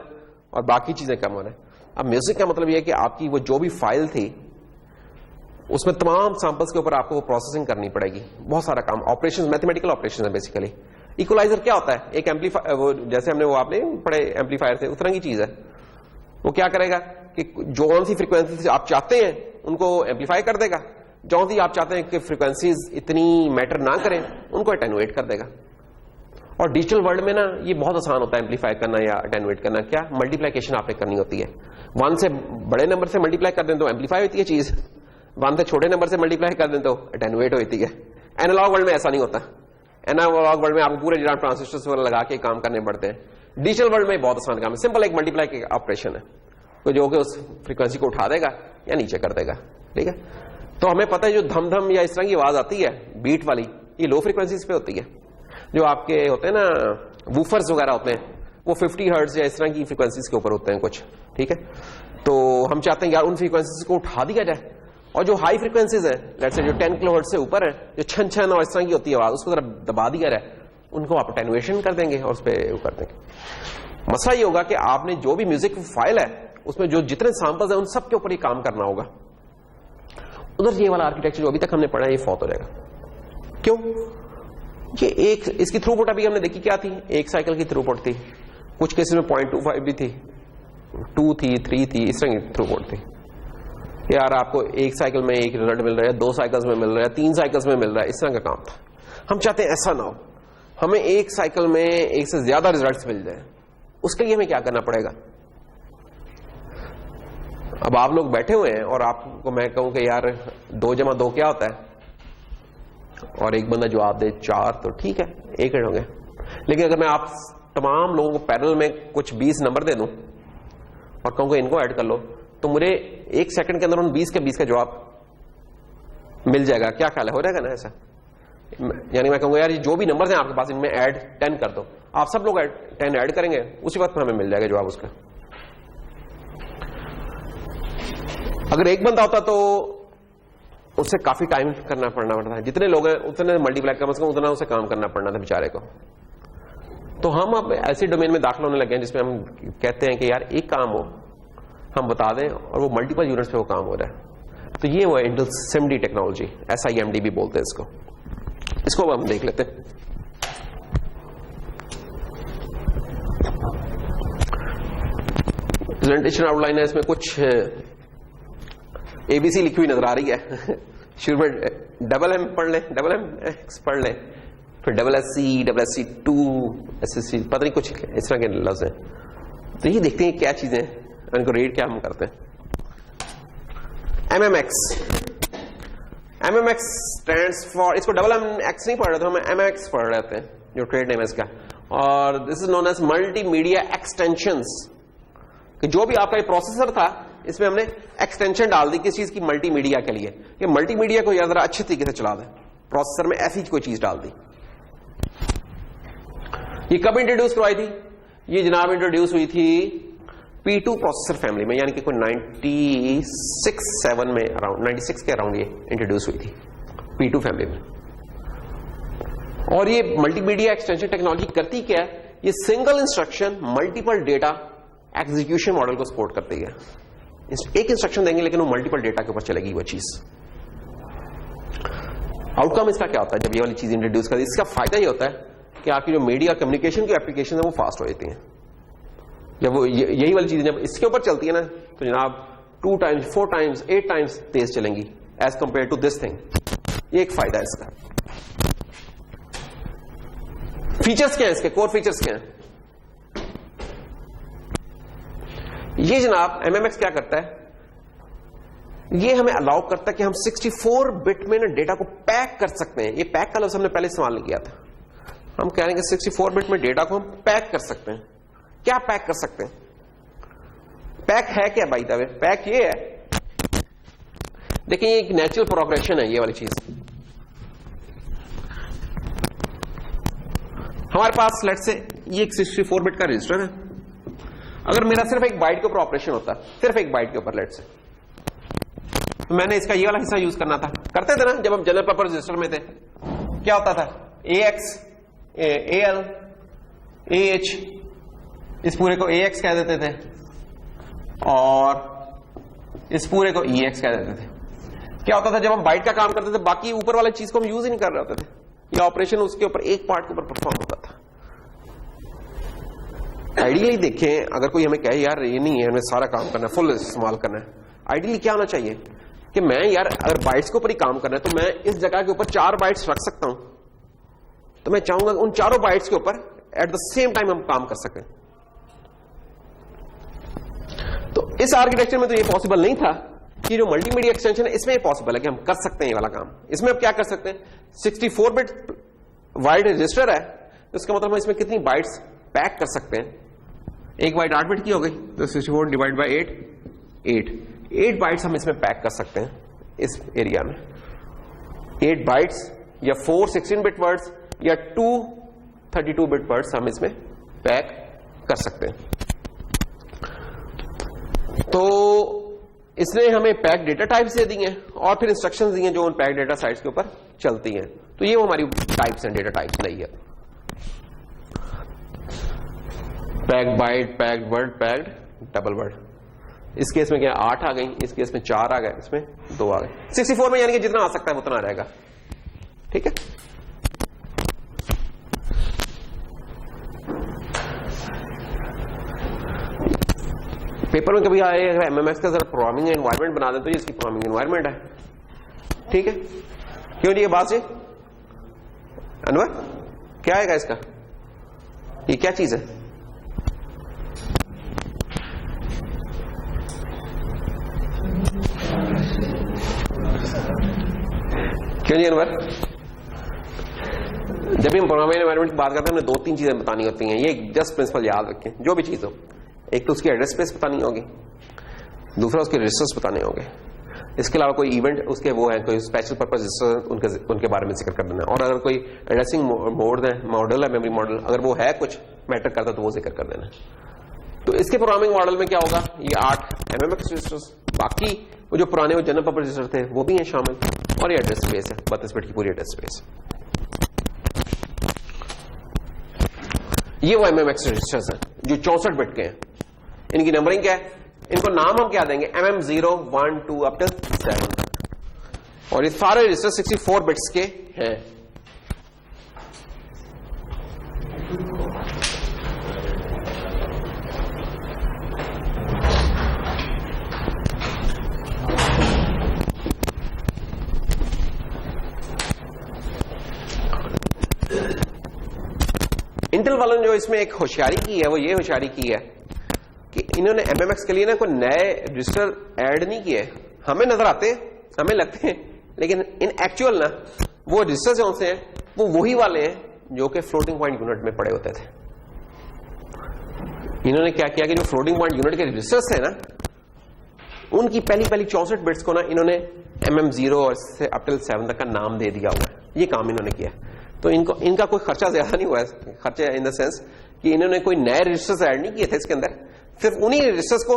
और बाकी चीजें कम हो रहा है। अब म्यूजिक का मतलब यह है कि आपकी वो जो भी फाइल थी उसमें तमाम सैंपल्स के ऊपर आपको प्रोसेसिंग करनी पड़ेगी, बहुत सारा काम, ऑपरेशंस, मैथमेटिकल ऑपरेशंस है बेसिकली। इक्वलाइजर क्या होता है? एक एम्पलीफायर, वो जैसे हमने वो आपने पढ़े एम्पलीफायर थे, उस तरह की चीज है। वो क्या करेगा कि जो कौन सी फ्रीक्वेंसी आप चाहते हैं उनको एम्पलीफाई कर देगा, जो सी आप चाहते हैं कि फ्रीक्वेंसीज इतनी मैटर ना करें उनको अटेनुएट कर देगा। और डिजिटल वर्ल्ड में ना ये बहुत आसान होता है एम्पलीफाई करना या अटेनुएट करना। क्या? मल्टीप्लिकेशन आपने करनी होती है। 1 से बड़े नंबर से मल्टीप्लाई कर दें तो एम्पलीफाई होती है चीज, 1 से छोटे नंबर से मल्टीप्लाई कर दें तो अटेनुएट होती है। एनालॉग वर्ल्ड में ऐसा नहीं होता। एनालॉग वर्ल्ड में आपको पूरे जितना ट्रांजिस्टर्स वगैरह लगा के काम करने पड़ते हैं। डिजिटल वर्ल्ड में बहुत आसान काम है, सिंपल एक मल्टीप्लाई की ऑपरेशन है, तो जो कि उस फ्रीक्वेंसी को उठा देगा या नीचे कर देगा। ठीक है, तो हमें पता है जो धम या इस तरह की आवाज आती है बीट वाली, ये लो फ्रीक्वेंसीज पे होती है। जो आपके होते हैं ना वूफर्स वगैरह होते हैं, वो 50 हर्ट्ज या इस तरह की फ्रीक्वेंसीज के ऊपर होते हैं कुछ। ठीक है, तो हम चाहते हैं यार उन फ्रीक्वेंसीज को उठा दिया जाए, और जो हाई फ्रीक्वेंसीज है, लेट्स से जो 10 किलोहर्ट्ज से ऊपर है, जो छन और इस तरह की होती है आवाज, उसको जरा दबा दिया जाए, उनको आप अटेनुएशन कर देंगे और उस पर कर देंगे। मसला ये होगा कि आपने जो भी म्यूजिक फाइल है उसमें जो जितने सैंपल्स हैं उन सब के ऊपर ही काम करना होगा। उधर ये वाला आर्किटेक्चर जो अभी तक हमने पढ़ा है ये फौत हो जाएगा। क्यों? ये एक इसकी थ्रूपुट अभी हमने देखी क्या थी, एक साइकिल की थ्रूपुट थी, कुछ केसेस में 0.25 भी थी, 2 थी, 3 थी, इस तरह की थ्रूपुट थी। यार आपको एक साइकिल में एक रिजल्ट मिल रहा है, 2 साइकिल्स में मिल रहा है, 3 साइकिल्स में मिल रहा है, इस तरह का काम था। हम चाहते हैं ऐसा ना हो, हमें एक साइकिल में एक से ज्यादा रिजल्ट्स मिल जाए। उसके लिए हमें क्या करना पड़ेगा? अब आप लोग बैठे हुए हैं और आपको मैं कहूं कि यार 2 + 2 क्या होता है, और एक बंदा जवाब दे 4, तो ठीक है, 1 हो गए। लेकिन अगर मैं आप तमाम लोगों को पैरेलल में कुछ 20 नंबर दे दूं और कहूं कि इनको ऐड कर लो, तो मुझे 1 सेकंड के अंदर उन 20 के 20 का जवाब मिल जाएगा। क्या ख्याल है, हो जाएगा ना ऐसा? यानी मैं कहूंगा यार ये जो भी नंबर हैं आपके पास इनमें ऐड 10 कर दो, आप सब लोग 10 ऐड करेंगे, उसी वक्त में हमें मिल जाएगा जवाब उसका। अगर एक बंदा होता तो उससे काफी टाइम करना पड़ना पड़ता है, जितने लोग हैं उतने मल्टीप्लाई कम से कम उतना उसे काम करना पड़ना था बेचारे को। तो हम अब ऐसे डोमेन में दाखिल होने लगे हैं जिसमें हम कहते हैं कि यार एक काम हो हम बता दें और वो मल्टीपल यूनिट्स पे वो काम हो रहा है। तो ये वो इंटेल सिमडी टेक्नोलॉजी, SIMD भी बोलते हैं इसको अब हम देख लेते हैं। प्रेजेंटेशन आउटलाइन है, इसमें कुछ ABC लिखी हुई नजर आ रही है। शुरू में MM पढ़ लें, MX पढ़ लें, फिर SSC, SSC2, SSC, पता नहीं कुछ इस तरह के लफ्ज हैं। तो ये देखते हैं क्या चीजें हैं, इनको रीड क्या हम करते हैं। MMX स्टैंड्स फॉर, इसको MX नहीं पढ़ रहे थे, हम MX पढ़ रहे थे जो ट्रेड नेम है इसका। और this is known as multimedia extensions, कि जो भी आपका ये प्रोसेसर था इसमें हमने एक्सटेंशन डाल दी किस चीज की, मल्टीमीडिया के लिए। ये मल्टीमीडिया को जरा अच्छे तरीके से चला दे, प्रोसेसर में ऐसी कोई चीज डाल दी। ये कब इंट्रोड्यूस करवाई थी? ये जनाब इंट्रोड्यूस हुई थी P2 प्रोसेसर फैमिली में, यानी कि कोई 96-7 में अराउंड, 96 के अराउंड ये इंट्रोड्यूस हुई थी P2 फैमिली में। और ये मल्टीमीडिया एक्सटेंशन टेक्नोलॉजी करती क्या है? ये single instruction multiple data execution model को सपोर्ट करती है। एक इंस्ट्रक्शन देंगे लेकिन वो मल्टीपल डेटा के ऊपर चलेगी वो चीज। आउटकम इसका क्या होता है जब ये वाली चीज इंट्रोड्यूस कर दी? इसका फायदा ये होता है कि आपकी जो मीडिया कम्युनिकेशन की एप्लीकेशन है वो फास्ट हो जाती है। जब वो यही वाली चीजें जब इसके ऊपर चलती है ना तो जनाब 2 टाइम्स 4 टाइम्स 8 टाइम्स तेज चलेंगी as compared to this thing. ये एक फायदा है इसका। फीचर्स क्या है इसके? कोर फीचर्स क्या है? ये जनाब MMX क्या करता है, ये हमें अलाउ करता है कि हम 64 बिट में ना डेटा को पैक कर सकते हैं। ये पैक का लफ्ज़ हमने पहले इस्तेमाल नहीं किया था। हम कह रहे हैं कि 64 बिट में डेटा को हम पैक कर सकते हैं। क्या पैक कर सकते हैं? पैक है क्या बाय द वे? पैक ये है, देखिए ये एक नेचुरल प्रोग्रेशन है। ये वाली चीज हमारे पास लेट से ये एक 64 बिट का रजिस्टर है। अगर मेरा सिर्फ एक बाइट के ऊपर ऑपरेशन होता, सिर्फ एक बाइट के ऊपर लेट से, तो मैंने इसका ये वाला हिस्सा यूज करना था। करते थे ना जब हम जनरल पर्पस रजिस्टर में थे, क्या होता था? AX AL AH, इस पूरे को AX कह देते थे और इस पूरे को EX कह देते थे। क्या होता था जब हम बाइट का काम करते थे बाकी ऊपर वाली चीज को हम यूज ही नहीं कर रहे होते थे, ये ऑपरेशन उसके ऊपर एक पार्ट के ऊपर परफॉर्म होता था। आइडियली देखें, अगर कोई हमें कहे यार ये नहीं है, हमें सारा काम करना है, फुल इस्तेमाल करना है, आइडियली क्या होना चाहिए कि मैं यार अगर बाइट्स के ऊपर ही काम करना है तो मैं इस जगह के ऊपर 4 बाइट्स रख सकता हूं, तो मैं चाहूंगा उन चारों बाइट्स के ऊपर एट द सेम टाइम हम काम कर सकें। तो इस आर्किटेक्चर में तो ये पॉसिबल नहीं था कि जो मल्टीमीडिया एक्सटेंशन है इसमें ये पॉसिबल है कि हम कर सकते हैं ये वाला काम। इसमें अब क्या कर सकते हैं, 64 बिट वाइड रजिस्टर है, तो इसका मतलब हम इसमें कितनी बाइट्स पैक कर सकते हैं। एक बाइट 8 बिट की हो गई तो 64 डिवाइड बाई 8 बाइट्स हम इसमें पैक कर सकते हैं इस एरिया में। 8 बाइट्स या 4 16 बिट वर्ड्स या 2 32 बिट वर्ड्स हम इसमें पैक कर सकते हैं। तो इसने हमें पैक डेटा टाइप्स दे दी हैं और फिर इंस्ट्रक्शंस दी हैं जो उन पैक डेटा साइट्स के ऊपर चलती हैं। तो ये वो हमारी टाइप्स हैं, डेटा टाइप्स नहीं है। Packed byte, packed word, packed double word. इस केस में क्या 8 आ गई, इस केस में 4 आ गए, इसमें 2 आ गए। 64 में यानी कि जितना आ सकता है उतना आ रहेगा। ठीक है, पेपर में कभी आए MMX का जरा प्रोग्रामिंग एनवायरनमेंट बना दें तो ये इसकी प्रोग्रामिंग एनवायरनमेंट है। ठीक है, क्यों जी ये बात जी अनवर क्या आएगा इसका, ये क्या चीज है? क्यों जी अनवर? जब भी हम प्रोग्रामिंग एनवायरनमेंट की बात करते हैं हमें 2-3 चीजें बतानी होती हैं। ये जस्ट प्रिंसिपल याद रखें, जो भी चीज हो, एक तो उसकी एड्रेस स्पेस बतानी होगी, दूसरा उसके रजिस्टर्स बताने होंगे, इसके अलावा कोई इवेंट उसके वो है, कोई स्पेशल पर्पस रजिस्टर उनके बारे में जिक्र कर देना, और अगर कोई एड्रेसिंग मॉडल है, मेमोरी मॉडल अगर वो है कुछ मैटर करता तो वो जिक्र कर देना। तो इसके प्रोग्रामिंग मॉडल में क्या होगा, ये 8 MMX रजिस्टर्स, बाकी वो जो पुराने वो जनरल पर्पस रजिस्टर थे वो भी हैं शामिल, और ये एड्रेस स्पेस है 32 बिट की पूरी एड्रेस स्पेस। ये वो MMX रजिस्टर्स हैं जो 64 बिट के हैं। इनकी नंबरिंग क्या है, इनको नाम हम क्या देंगे, MM0 1 2 अप टिल 7, और ये सारे रजिस्टर 64 बिट्स के हैं। इंटेल वालों ने जो इसमें एक होशियारी की है वो ये होशियारी की है कि इन्होंने MMX के लिए ना कोई नए रजिस्टर ऐड नहीं किए। हमें नजर आते हैं, हमें लगते हैं, लेकिन इन एक्चुअल ना वो रजिस्टर कौन से हैं, वो वही वाले हैं जो कि फ्लोटिंग पॉइंट यूनिट में पड़े होते थे। इन्होंने क्या किया कि जो फ्लोटिंग पॉइंट यूनिट के रजिस्टर्स हैं ना, उनकी पहली 64 बिट्स को ना इन्होंने MM0 और से अप टिल 7 तक का नाम दे दिया हुआ है। ये काम इन्होंने किया। तो इनका कोई खर्चा ज्यादा नहीं हुआ है, खर्चा इन द सेंस कि इन्होंने कोई नए रजिस्टर्स ऐड नहीं किए थे इसके अंदर, सिर्फ उन्हीं रजिस्टर्स को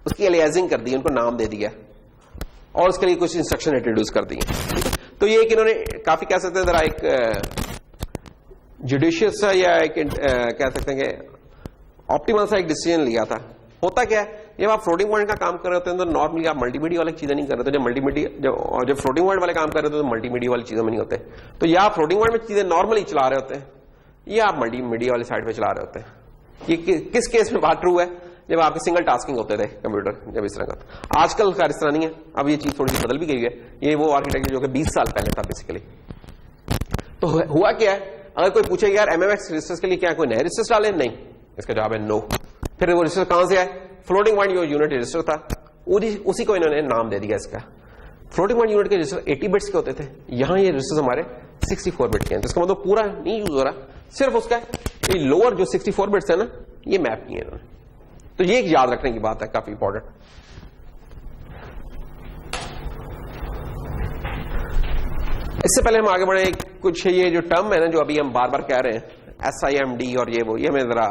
उसकी एलियाजिंग कर दी, उनको नाम दे दिया और उसके लिए कुछ इंस्ट्रक्शन इंट्रोड्यूस कर दी। तो ये एक इन्होंने काफी कह सकते हैं जरा एक जुडिशियस या एक कह सकते हैं कि ऑप्टिमल सा एक डिसीजन लिया था। होता क्या है जब आप फ्लोटिंग पॉइंट का काम कर रहे होते हैं तो नॉर्मली आप मल्टीमीडिया वाली चीजें नहीं कर रहे, तो जब मल्टीमीडिया जब फ्लोटिंग पॉइंट वाले काम कर रहे होते हैं तो मल्टीमीडिया वाली चीजों में नहीं होते। तो या आप फ्लोटिंग पॉइंट में चीजें नॉर्मली चला रहे होते हैं या आप मल्टीमीडिया वाली साइड पे चला रहे होते हैं। ये किस केस में बात ट्रू है? जब आपके सिंगल टास्किंग होते थे कंप्यूटर, जब इस तरह का। आजकल का इस तरह नहीं है, अब ये चीज थोड़ी सी बदल भी गई है। ये वो आर्किटेक्चर जो कि 20 साल पहले था बेसिकली। तो हुआ क्या है, अगर कोई पूछे यार एमएमएक्स रजिस्टर्स के लिए क्या कोई नए रजिस्टर्स डाले? नहीं, इसका जवाब है नो। फिर वो रजिस्टर कहां से आए? फ्लोटिंग पॉइंट जो यूनिट रजिस्टर था उसी को इन्होंने नाम दे दिया इसका। फ्लोटिंग पॉइंट यूनिट के रजिस्टर 80 बिट्स के होते थे, यहां ये रजिस्टर्स हमारे 64 बिट के हैं। तो इसका मतलब पूरा नहीं यूज हो रहा, सिर्फ उसका लोअर जो 64 बिट्स है ना, ये मैप किए इन्होंने। तो ये एक याद रखने की बात है, काफी इंपॉर्टेंट। इससे पहले हम आगे बढ़े, कुछ ये जो टर्म है ना जो अभी हम बार बार कह रहे हैं, SIMD और ये वो, ये हमें जरा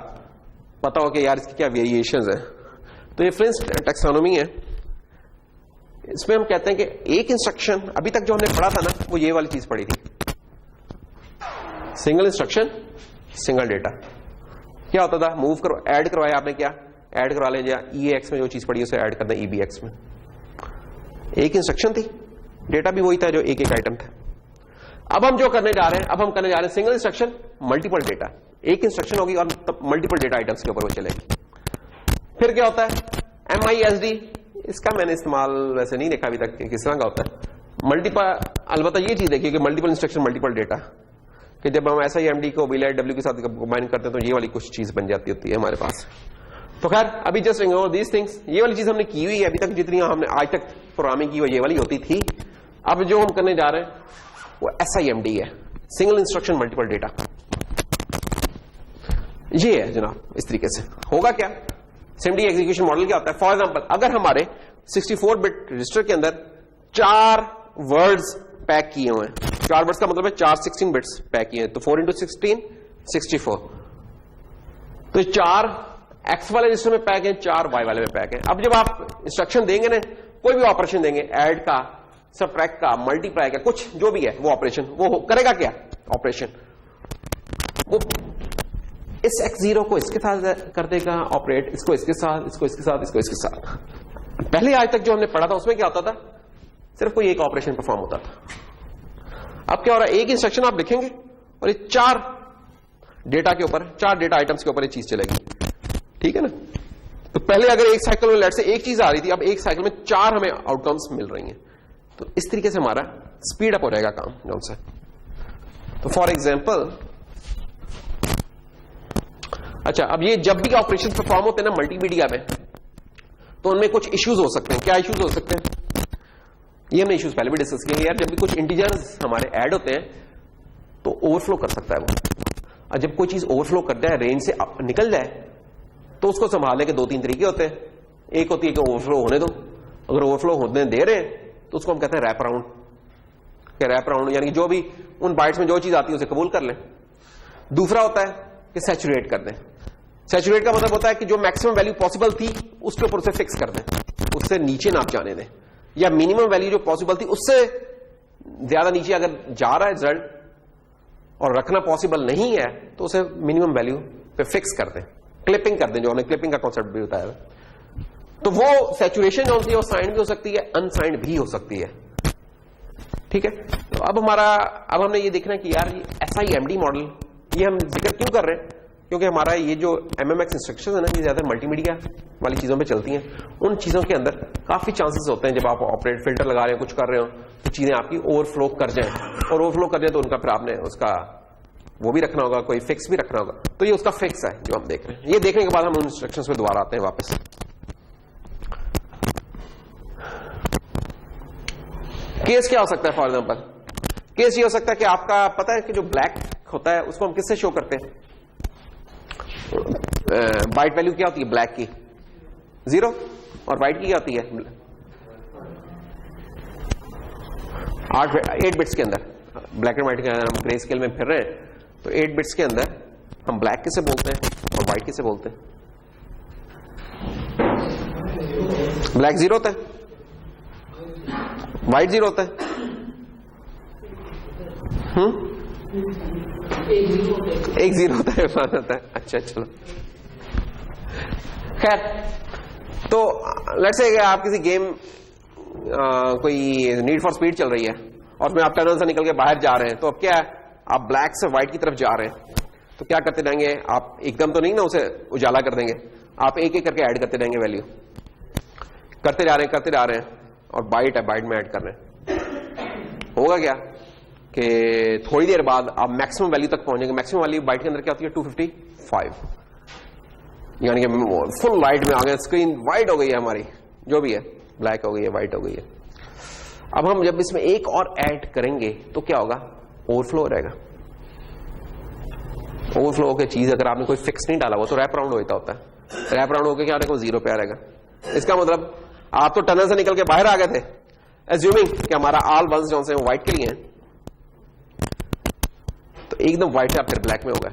पता हो कि यार इसकी क्या वेरिएशंस है। तो ये फ्रेंच टैक्सोनॉमी है, इसमें हम कहते हैं कि एक इंस्ट्रक्शन, अभी तक जो हमने पढ़ा था ना वो ये वाली चीज पढ़ी थी, सिंगल इंस्ट्रक्शन सिंगल डेटा। क्या होता था? मूव करो, ऐड करवाया आपने, क्या ऐड करवा लें, या EAX में जो चीज पड़ी उसे ऐड कर दें EBX में। एक इंस्ट्रक्शन थी, डेटा भी वही था जो एक एक आइटम था। अब हम जो करने जा रहे हैं, अब हम करने जा रहे हैं सिंगल इंस्ट्रक्शन मल्टीपल डेटा। एक इंस्ट्रक्शन होगी और मल्टीपल डेटा आइटम्स के ऊपर वो चलेगी। फिर क्या होता है? MISD, इसका मैंने इस्तेमाल वैसे नहीं देखा अभी तक किस तरह का होता है। मल्टीपल, अलबत्ता ये चीज देखिए कि मल्टीपल इंस्ट्रक्शन मल्टीपल डेटा, कि जब हम SIMD को VLIW के साथ कंबाइन करते हैं तो ये वाली कुछ चीज बन जाती होती है हमारे पास। तो खैर अभी जस्ट इग्नोर दीज थिंग्स, ये वाली चीज हमने की हुई है अभी तक, जितनी हमने आज तक प्रोग्रामिंग की वो ये वाली होती थी। अब जो हम करने जा रहे हैं वो SIMD है, सिंगल इंस्ट्रक्शन मल्टीपल डेटा। ये है जनाब, इस तरीके से होगा क्या? SIMD एग्जीक्यूशन मॉडल क्या होता है? फॉर एग्जांपल अगर हमारे 64 बिट रजिस्टर के अंदर 4 वर्ड्स पैक किए हुए हैं, 4 वर्ड्स का मतलब है 4 16 बिट्स पैक किए हैं, तो 4 into 16 64। तो 4 X वाले रजिस्टर में पैक है, 4 Y वाले में पैक है। अब जब आप इंस्ट्रक्शन देंगे ना, कोई भी ऑपरेशन देंगे, ऐड का, सबट्रैक्ट का, मल्टीप्लाई का, कुछ जो भी है वो ऑपरेशन, वो करेगा क्या ऑपरेशन? वो इस X0 को इसके साथ कर देगा ऑपरेट, इसको इसके साथ, इसको इसके साथ, इसको इसके साथ। पहले आज तक जो हमने पढ़ा था उसमें क्या होता था? सिर्फ कोई एक ऑपरेशन परफॉर्म होता था। अब क्या हो रहा है? एक इंस्ट्रक्शन आप लिखेंगे और ये 4 डेटा के ऊपर, 4 डेटा आइटम्स के ऊपर ये चीज चलेगी, ठीक है ना? तो पहले अगर एक साइकिल में लेट से एक चीज आ रही थी, अब एक साइकिल में 4 हमें आउटकम्स मिल रही हैं। तो इस तरीके से हमारा स्पीड अप हो जाएगा काम जौन से। तो फॉर एग्जाम्पल, अच्छा अब ये जब भी ऑपरेशन परफॉर्म होते हैं ना मल्टीमीडिया में, तो उनमें कुछ इश्यूज हो सकते हैं। क्या इश्यूज हो सकते हैं? ये हमने इश्यूज पहले भी डिस्कस किए यार। जब भी कुछ इंटीजर्स हमारे ऐड होते हैं तो ओवरफ्लो कर सकता है वो, और जब कोई चीज ओवरफ्लो कर जाए, रेंज से निकल जाए, तो उसको संभालने के 2-3 तरीके होते हैं। एक होती है कि ओवरफ्लो होने दो, अगर ओवरफ्लो होने दे रहे हैं तो उसको हम कहते हैं रैप अराउंड। रैप अराउंड यानी कि जो भी उन बाइट्स में जो चीज आती है उसे कबूल कर लें। दूसरा होता है कि सैचुरेट कर दें। सैचुरेट का मतलब होता है कि जो मैक्सिमम वैल्यू पॉसिबल थी उसके ऊपर उसे फिक्स कर दें, उससे नीचे ना आप जाने दें, या मिनिमम वैल्यू जो पॉसिबल थी उससे ज्यादा नीचे अगर जा रहा है रिजल्ट और रखना पॉसिबल नहीं है तो उसे मिनिमम वैल्यू पे फिक्स कर दें, क्लिपिंग कर दें, जो हमने क्लिपिंग का कॉन्सेप्ट भी बताया। तो वो सैचुरेशन जो होती है वो साइंड भी हो सकती है, अनसाइंड भी हो सकती है, ठीक है। तो अब हमने ये देखना है कि यार SIMD मॉडल, ये हम जिक्र क्यों कर रहे हैं? क्योंकि हमारा ये जो MMX इंस्ट्रक्शन है ना, ये ज्यादा मल्टीमीडिया वाली चीजों पे चलती हैं। उन चीजों के अंदर काफी चांसेस होते हैं, जब आप ऑपरेट फिल्टर लगा रहे हो, कुछ कर रहे हो, तो चीजें आपकी ओवरफ्लो कर जाएं, और ओवरफ्लो कर जाए तो उनका फिर आपने उसका वो भी रखना होगा, कोई फिक्स भी रखना होगा। तो ये उसका फिक्स है जो हम देख रहे हैं। ये देखने के बाद हम उन इंस्ट्रक्शंस पे दोबारा आते हैं वापस। केस क्या हो सकता है? फॉर एग्जांपल केस ये हो सकता है कि आपका पता है कि जो ब्लैक होता है उसको हम किससे शो करते हैं? बाइट वैल्यू क्या होती है ब्लैक की? 0, और व्हाइट की क्या होती है? 8 बिट्स के अंदर, ब्लैक एंड व्हाइट के अंदर हम ग्रे स्केल में फिर रहे हैं, तो 8 बिट्स के अंदर हम ब्लैक किसे बोलते हैं और व्हाइट किसे बोलते हैं? ब्लैक 0 होता है, व्हाइट 0 होता है। एक 0 होता है, होता है। अच्छा चलो, खैर तो लेट्स से आप किसी गेम कोई नीड फॉर स्पीड चल रही है और उसमें आप टनल से निकल के बाहर जा रहे हैं, तो अब क्या है, आप ब्लैक से व्हाइट की तरफ जा रहे हैं, तो क्या करते जाएंगे आप, एकदम तो नहीं ना उसे उजाला कर देंगे, आप एक एक करके ऐड करते जाएंगे, वैल्यू करते जा रहे हैं और बाइट है, बाइट में ऐड कर रहे हैं। होगा क्या कि थोड़ी देर बाद आप मैक्सिमम वैल्यू तक पहुंचेंगे। मैक्सिमम वैल्यू बाइट के अंदर क्या होती है 255, यानी कि फुल लाइट में आ गए, स्क्रीन वाइट हो गई है हमारी, जो भी है ब्लैक हो गई है, वाइट हो गई है। अब हम जब इसमें एक और ऐड करेंगे तो क्या होगा, ओवरफ्लो हो जाएगा। ओवरफ्लो होकर चीज अगर आपने कोई फिक्स नहीं डाला हुआ तो रैप राउंड होता है, रैप राउंड होकर क्या आएगा, 0 पे आ जाएगा। इसका मतलब आप तो टनल से निकल के बाहर आ गए थे, एज्यूमिंग कि हमारा ऑल वंस जो से व्हाइट के लिए हैं, तो एकदम व्हाइट से आप फिर ब्लैक में हो गए,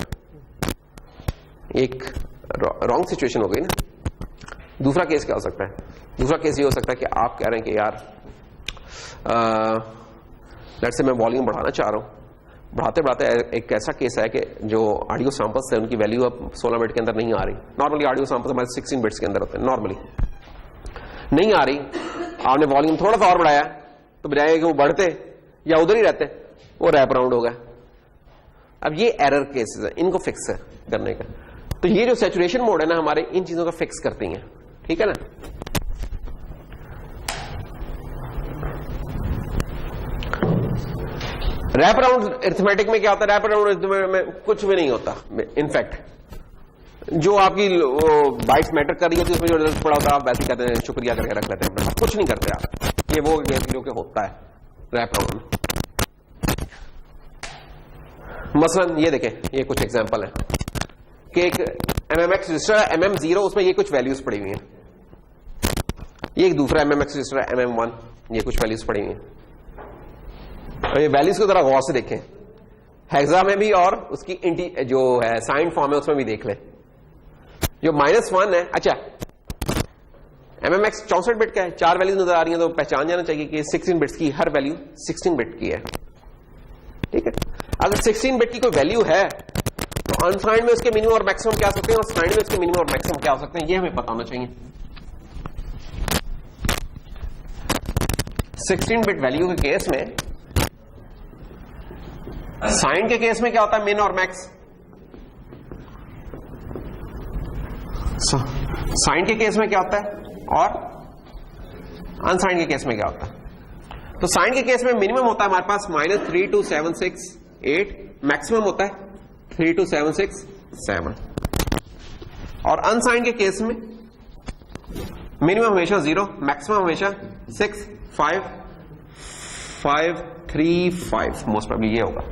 एक रॉन्ग सिचुएशन हो गई ना। दूसरा केस क्या हो सकता है, दूसरा केस ये हो सकता है कि आप कह रहे हैं कि यार लेट्स से मैं वॉल्यूम बढ़ाना चाह रहा हूं, बढ़ाते बढ़ाते एक ऐसा केस है कि जो ऑडियो सैंपल्स है उनकी वैल्यू अब 16 बिट के अंदर नहीं आ रही। नॉर्मली ऑडियो सैंपल्स हमारे 16 बिट्स के अंदर होते हैं, नॉर्मली नहीं आ रही, आपने वॉल्यूम थोड़ा सा और बढ़ाया तो बजाय कि वो बढ़ते या उधर ही रहते, वो रैप राउंड हो गया। अब ये एरर केसेस है, इनको फिक्स करने का, तो ये जो सैचुरेशन मोड है ना हमारे, इन चीजों का फिक्स करती हैं, ठीक है ना। रैप राउंड अरिथमेटिक में क्या होता है, रैप राउंड में कुछ भी नहीं होता। इनफैक्ट जो आपकी बाइट्स मैटर कर रही होती है उसमें जो रिजल्ट पड़ा होता है आप वैसे कहते हैं शुक्रिया करके रख लेते हैं, कुछ नहीं करते आप। ये वो जो कि होता है रैप राउंड में। मसलन ये देखें, ये कुछ एग्जांपल है कि एक MMX रजिस्टर है MM0, उसमें ये कुछ वैल्यूज पड़ी हुई हैं। ये एक दूसरा MMX रजिस्टर है MM1, ये कुछ वैल्यूज पड़ी हुई हैं। और ये वैल्यूज को जरा गौर से देखें, हेक्सा में भी और उसकी जो है साइन फॉर्म है उसमें भी देख लें। जो -1 है, अच्छा MMX 64 बिट का है, 4 वैल्यूज नजर आ रही हैं, तो पहचान जाना चाहिए कि 16 बिट्स की हर वैल्यू 16 बिट की है, ठीक है। अगर 16 बिट की कोई वैल्यू है तो अनसाइंड में उसके मिनिमम और मैक्सिमम क्या हो सकते हैं और साइंड में उसके मिनिमम और मैक्सिमम क्या हो सकते हैं, ये हमें पता होना चाहिए। 16 बिट वैल्यू के केस में, साइंड के केस में क्या होता है, मिन और मैक्स। साइंड के केस में क्या होता है और अनसाइंड के केस में क्या होता है। तो साइंड के केस में मिनिमम होता है हमारे पास -32768, मैक्सिमम होता है 32767, और अनसाइंड के केस में मिनिमम हमेशा 0, मैक्सिमम हमेशा 65535, मोस्ट प्रोबेबली ये होगा।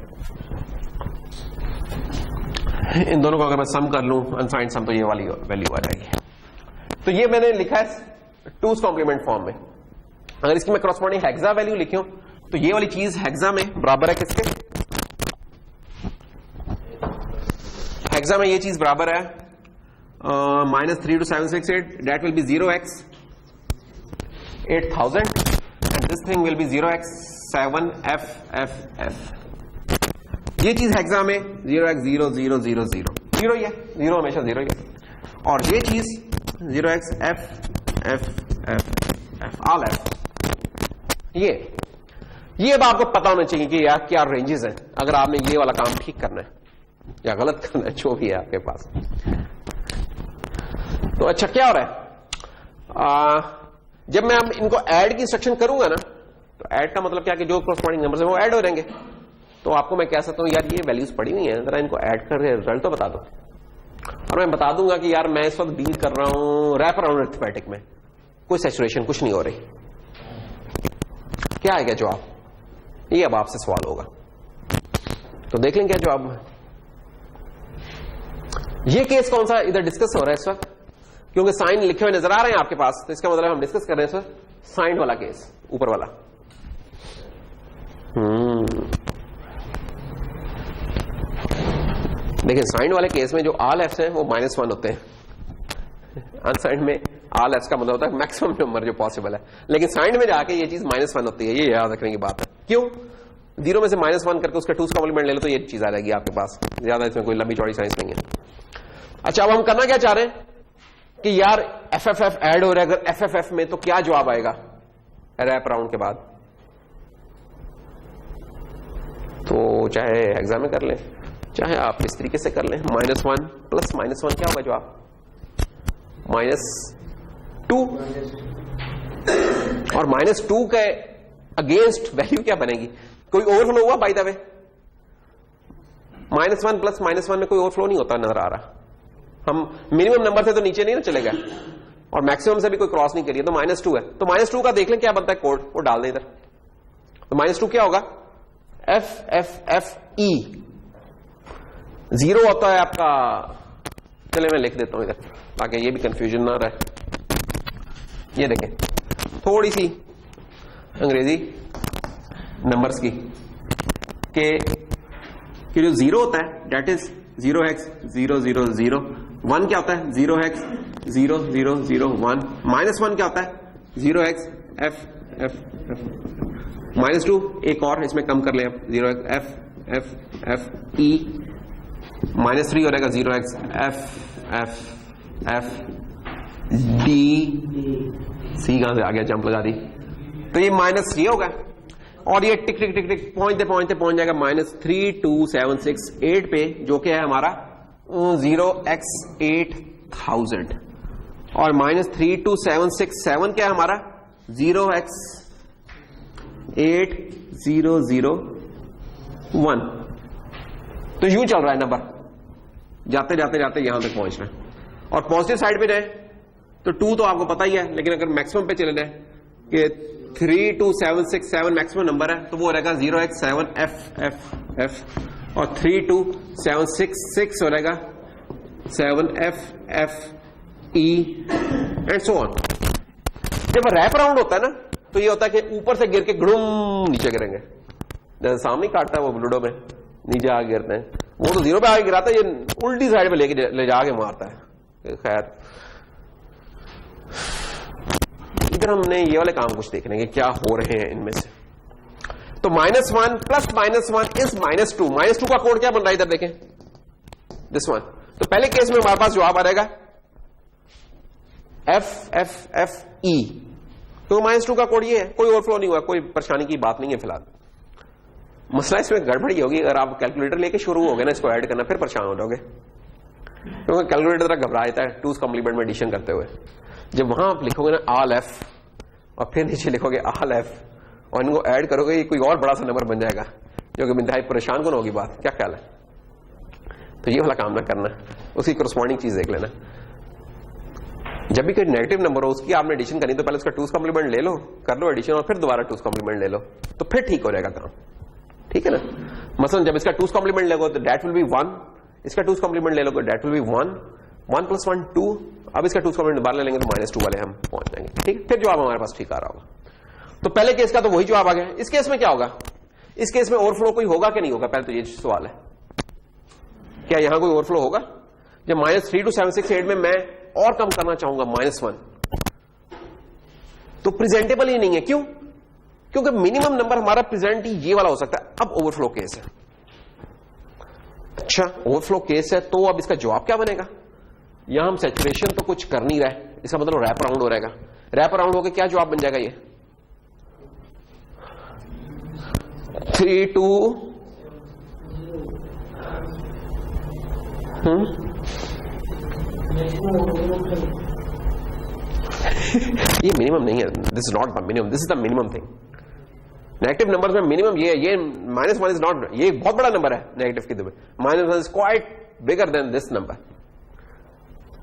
इन दोनों को अगर मैं सम कर लूं, अनसाइंड सम, तो ये वाली वैल्यू आ जाएगी। तो ये मैंने लिखा है 2's कॉम्प्लीमेंट फॉर्म में। अगर इसकी मैं करस्पॉन्डिंग हेक्सा वैल्यू लिखूं तो ये वाली चीज हेक्सा में बराबर है किसके, हेक्सा में ये चीज बराबर है -32768, that will be 0x8000 and this thing will be 0x7FFF। ये चीज हेक्सा में 0x0000 जीरो ही है, जीरो हमेशा जीरो ही है, और ये चीज 0xFFF ऑल F। ये अब आपको पता होना चाहिए कि यार क्या रेंजेस हैं अगर आपने ये वाला काम ठीक करना है या गलत करना है, जो भी है आपके पास। तो अच्छा क्या हो रहा है, जब मैं अब इनको ऐड की इंस्ट्रक्शन करूंगा ना, तो ऐड का मतलब क्या कि जो कॉरस्पॉन्डिंग नंबर है वो ऐड हो जाएंगे। तो आपको मैं कह सकता हूं यार ये वैल्यूज पड़ी हुई हैं, जरा इनको ऐड करके रिजल्ट तो बता दो, और मैं बता दूंगा कि यार मैं इस वक्त डील कर रहा हूं रैप अराउंड अरिथमेटिक में, कोई सैचुरेशन कुछ नहीं हो रही। क्या आएगा जवाब, ये अब आपसे सवाल होगा, तो देख लें क्या जवाब है। ये केस कौन सा इधर डिस्कस हो रहा है इस वक्त, क्योंकि साइन लिखे हुए नजर आ रहे हैं आपके पास, तो इसका मतलब हम डिस्कस कर रहे हैं इस वक्त साइन वाला केस, ऊपर वाला। देखिए साइन वाले केस में जो ऑल एफ्स हैं वो -1 होते हैं, अनसाइंड में ऑल एफ्स का मतलब होता है मैक्सिमम नंबर जो पॉसिबल है, लेकिन साइंड में जाके ये चीज -1 होती है, ये याद रखने की बात है। क्यों, 0 में से -1 करके उसका 2's कॉम्प्लीमेंट ले लो तो ये चीज आ जाएगी आपके पास, ज्यादा इसमें कोई लंबी चौड़ी साइंस नहीं है। अच्छा अब हम करना क्या चाह रहे हैं, कि यार FFF ऐड हो रहा है, अगर FFF में तो क्या जवाब आएगा रैप राउंड के बाद? तो चाहे एग्जाम में कर लें, चाहे आप इस तरीके से कर लें, -1 प्लस -1 क्या होगा जवाब? -2, और -2 के अगेंस्ट वैल्यू क्या बनेगी? कोई ओवरफ्लो हुआ बाय द वे? -1 प्लस -1 में कोई ओवरफ्लो नहीं होता नजर आ रहा। हम मिनिमम नंबर से तो नीचे नहीं ना चले गए और मैक्सिमम से भी कोई क्रॉस नहीं करिए, तो -2 है। तो -2 का देख लें क्या बनता है कोड, वो डाल दें इधर। तो -2 क्या होगा? FFFE 0 होता है आपका, चले मैं लिख देता हूं इधर ताकि ये भी कंफ्यूजन ना रहे। ये देखें थोड़ी सी अंग्रेजी नंबर्स की कि जो 0 होता है डेट इज 0x000, 1 क्या होता है 0x0001, -1 क्या होता है 0xFFF, -2 एक और इसमें कम कर ले आप 0xFFE, -3 हो रहेगा 0xFFD, सी कहां से आ गया, जंप लगा दी, तो ये -3 होगा और ये टिक टिक टिक टिक पहुंचते पहुंचते पहुंच जाएगा -32768 पे, जो कि है हमारा 0x8000, और -32767 क्या है हमारा 0x8001। तो यूं चल रहा है नंबर, जाते जाते जाते यहां तक पहुंच रहे हैं। और पॉजिटिव साइड पे जाए तो 2 तो आपको पता ही है, लेकिन अगर मैक्सिमम पे चले जाए कि 32767 मैक्सिमम नंबर है, तो वो रहेगा 0x7FFF, और 32766 हो रहेगा 7FFE एंड सो ऑन। जब रैप राउंड होता है ना, तो ये होता है कि ऊपर से गिर के गुड़ुम नीचे गिरेंगे, जैसे सामने काटता है वो लूडो में, नीचे आगे गिरते हैं। वो तो 0 पे आगे गिराता है, ये उल्टी साइड पे ले जाके मारता है। खैर इधर हमने ये वाले काम कुछ देखने के क्या हो रहे हैं इनमें से। तो -1 प्लस -1 इज -2। -2 का कोड क्या बन रहा है इधर देखें, दिस वन। तो पहले केस में हमारे पास जवाब आ रहेगा FFFE। तो -2 का कोड ये है, कोई ओवरफ्लो नहीं हुआ, कोई परेशानी की बात नहीं है फिलहाल। मसला इसमें गड़बड़ी होगी, अगर आप कैलकुलेटर लेके शुरू हो गए ना इसको ऐड करना, फिर परेशान हो जाओगे, क्योंकि कैलकुलेटर तरह घबरा जाता है 2's कॉम्प्लीमेंट में एडिशन करते हुए। जब वहां आप लिखोगे ना ऑल F और फिर नीचे लिखोगे ऑल F और इनको ऐड करोगे, ये कोई और बड़ा सा नंबर बन जाएगा, जो कि इंतहाई परेशान कौन होगी बात, क्या ख्याल है? तो ये वाला काम ना करना, उसकी कोरस्पॉन्डिंग चीज देख लेना। जब भी कोई नेगेटिव नंबर हो उसकी आपने एडिशन करनी, तो पहले उसका 2's कॉम्प्लीमेंट ले लो, कर लो एडिशन, और फिर दोबारा 2's कॉम्प्लीमेंट ले लो, तो फिर ठीक हो जाएगा काम, ठीक है ना। मसलन जब इसका 2's कॉम्प्लीमेंट लेगो तो डेट विल बी 1, इसका 2's कॉम्प्लीमेंट ले लो तो डेट विल बी 1, 1 + 1 2, अब इसका 2's कॉम्प्लीमेंट बाहर ले लेंगे तो -2 वाले हम पहुंच जाएंगे, ठीक। फिर जवाब हमारे पास ठीक आ रहा होगा। तो पहले केस का तो वही जवाब आ गया। इस केस में क्या होगा? इस केस में ओवरफ्लो कोई होगा कि नहीं होगा, पहले तो ये सवाल है, क्या यहां कोई ओवरफ्लो होगा? जब -32768 में मैं और कम करना चाहूंगा -1, तो प्रेजेंटेबल ही नहीं है। क्यों? क्योंकि मिनिमम नंबर हमारा प्रेजेंट ही ये वाला हो सकता है। अब ओवरफ्लो केस है, अच्छा ओवरफ्लो केस है, तो अब इसका जवाब क्या बनेगा? यहां हम सैचुरेशन तो कुछ कर नहीं रहे, इसका मतलब रैप राउंड हो रहेगा। रैप राउंड होकर क्या जवाब बन जाएगा? ये 3 2 ये मिनिमम नहीं है, this is not the minimum, this is the minimum thing. Negative numbers में मिनिमम ये -1 इज नॉट, ये बहुत बड़ा नंबर है नेगेटिव की तरफ, -1 is quite bigger than this number.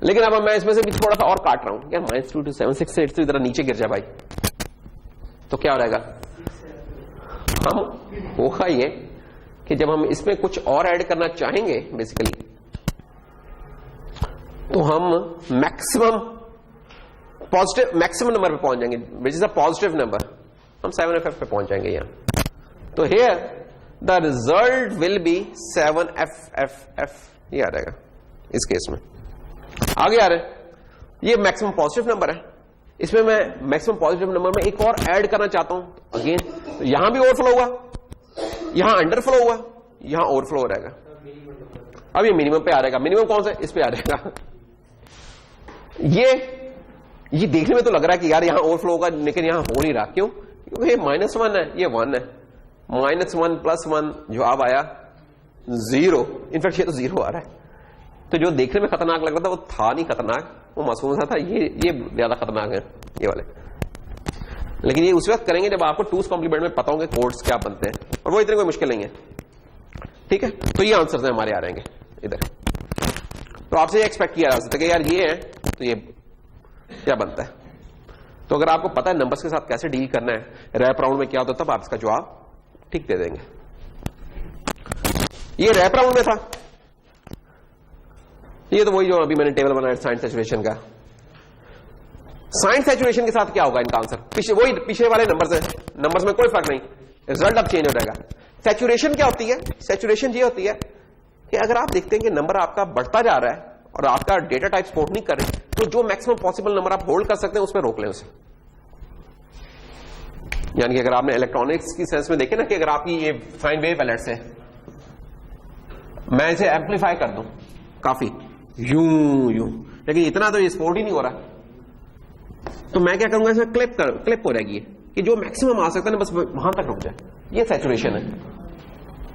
लेकिन अब मैं इसमें से भी थोड़ा सा और काट रहा हूं, क्या -22768 से इधर नीचे गिर जाए भाई, तो क्या हो जाएगा? हम होगा ये कि जब हम इसमें कुछ और ऐड करना चाहेंगे बेसिकली, तो हम मैक्सिमम पॉजिटिव मैक्सिमम नंबर पे पहुंच जाएंगे, which is a positive number, हम 7FF पे पहुंच जाएंगे यहां। तो here the result will B 7FFF, ये आ जाएगा इस केस में। आगे आ रहे, ये मैक्सिमम पॉजिटिव नंबर है, इसमें मैं मैक्सिमम पॉजिटिव नंबर में एक और ऐड करना चाहता हूं, अगेन तो यहां भी ओवरफ्लो हुआ, यहां अंडरफ्लो हुआ, यहां ओवरफ्लो हो रहेगा। अब ये मिनिमम पे आ रहेगा। मिनिमम कौन सा? इस पे आ रहेगा। ये देखने में तो लग रहा है कि यार यहां ओवरफ्लो होगा, लेकिन यहां हो नहीं रहा। क्यों? क्योंकि ये -1 है, ये 1 है। -1 + 1 जवाब आया 0। इनफैक्ट ये तो 0 आ रहा है। तो जो देखने में खतरनाक लग रहा था वो था नहीं खतरनाक, वो मासूम सा था। ये ज्यादा खतरनाक है ये वाले। लेकिन ये उस वक्त करेंगे जब आपको टूज कॉम्प्लीमेंट में पता होंगे कोड्स क्या बनते हैं, और वो इतने कोई मुश्किल नहीं है। ठीक है, तो ये आंसर्स हमारे आ रहेंगे इधर। तो आपसे ये एक्सपेक्ट किया जा सकता है कि यार ये है तो ये क्या बनता है। तो अगर आपको पता है नंबर्स के साथ कैसे डील करना है, रैप राउंड में क्या होता है, तब आप इसका जवाब ठीक दे देंगे। ये रैप राउंड में था। ये तो वही जो अभी मैंने टेबल बनाया साइंस सैचुरेशन का। साइंस सैचुरेशन के साथ क्या होगा इनका आंसर? वही पीछे वाले नंबर्स हैं, नंबर्स में कोई फर्क नहीं, रिजल्ट अब चेंज हो जाएगा। सैचुरेशन क्या होती है? सैचुरेशन ये होती है कि अगर आप देखते हैं कि नंबर आपका बढ़ता जा रहा है और आपका डेटा टाइप सपोर्ट नहीं कर रहे, तो जो मैक्सिमम पॉसिबल नंबर आप होल्ड कर सकते हैं उसमें रोक लें उसे। यानी कि अगर आपने इलेक्ट्रॉनिक्स की सेंस में देखे ना कि अगर आपकी ये साइन वेव अलर्ट्स है, मैं इसे एम्पलीफाई कर दूं काफी यूं, लेकिन इतना तो ये सपोर्ट ही नहीं हो रहा, तो मैं क्या करूंगा, इसमें क्लिप हो रहेगी कि जो मैक्सिमम आ सकता है ना बस वहां तक रुक जाए। ये सैचुरेशन है।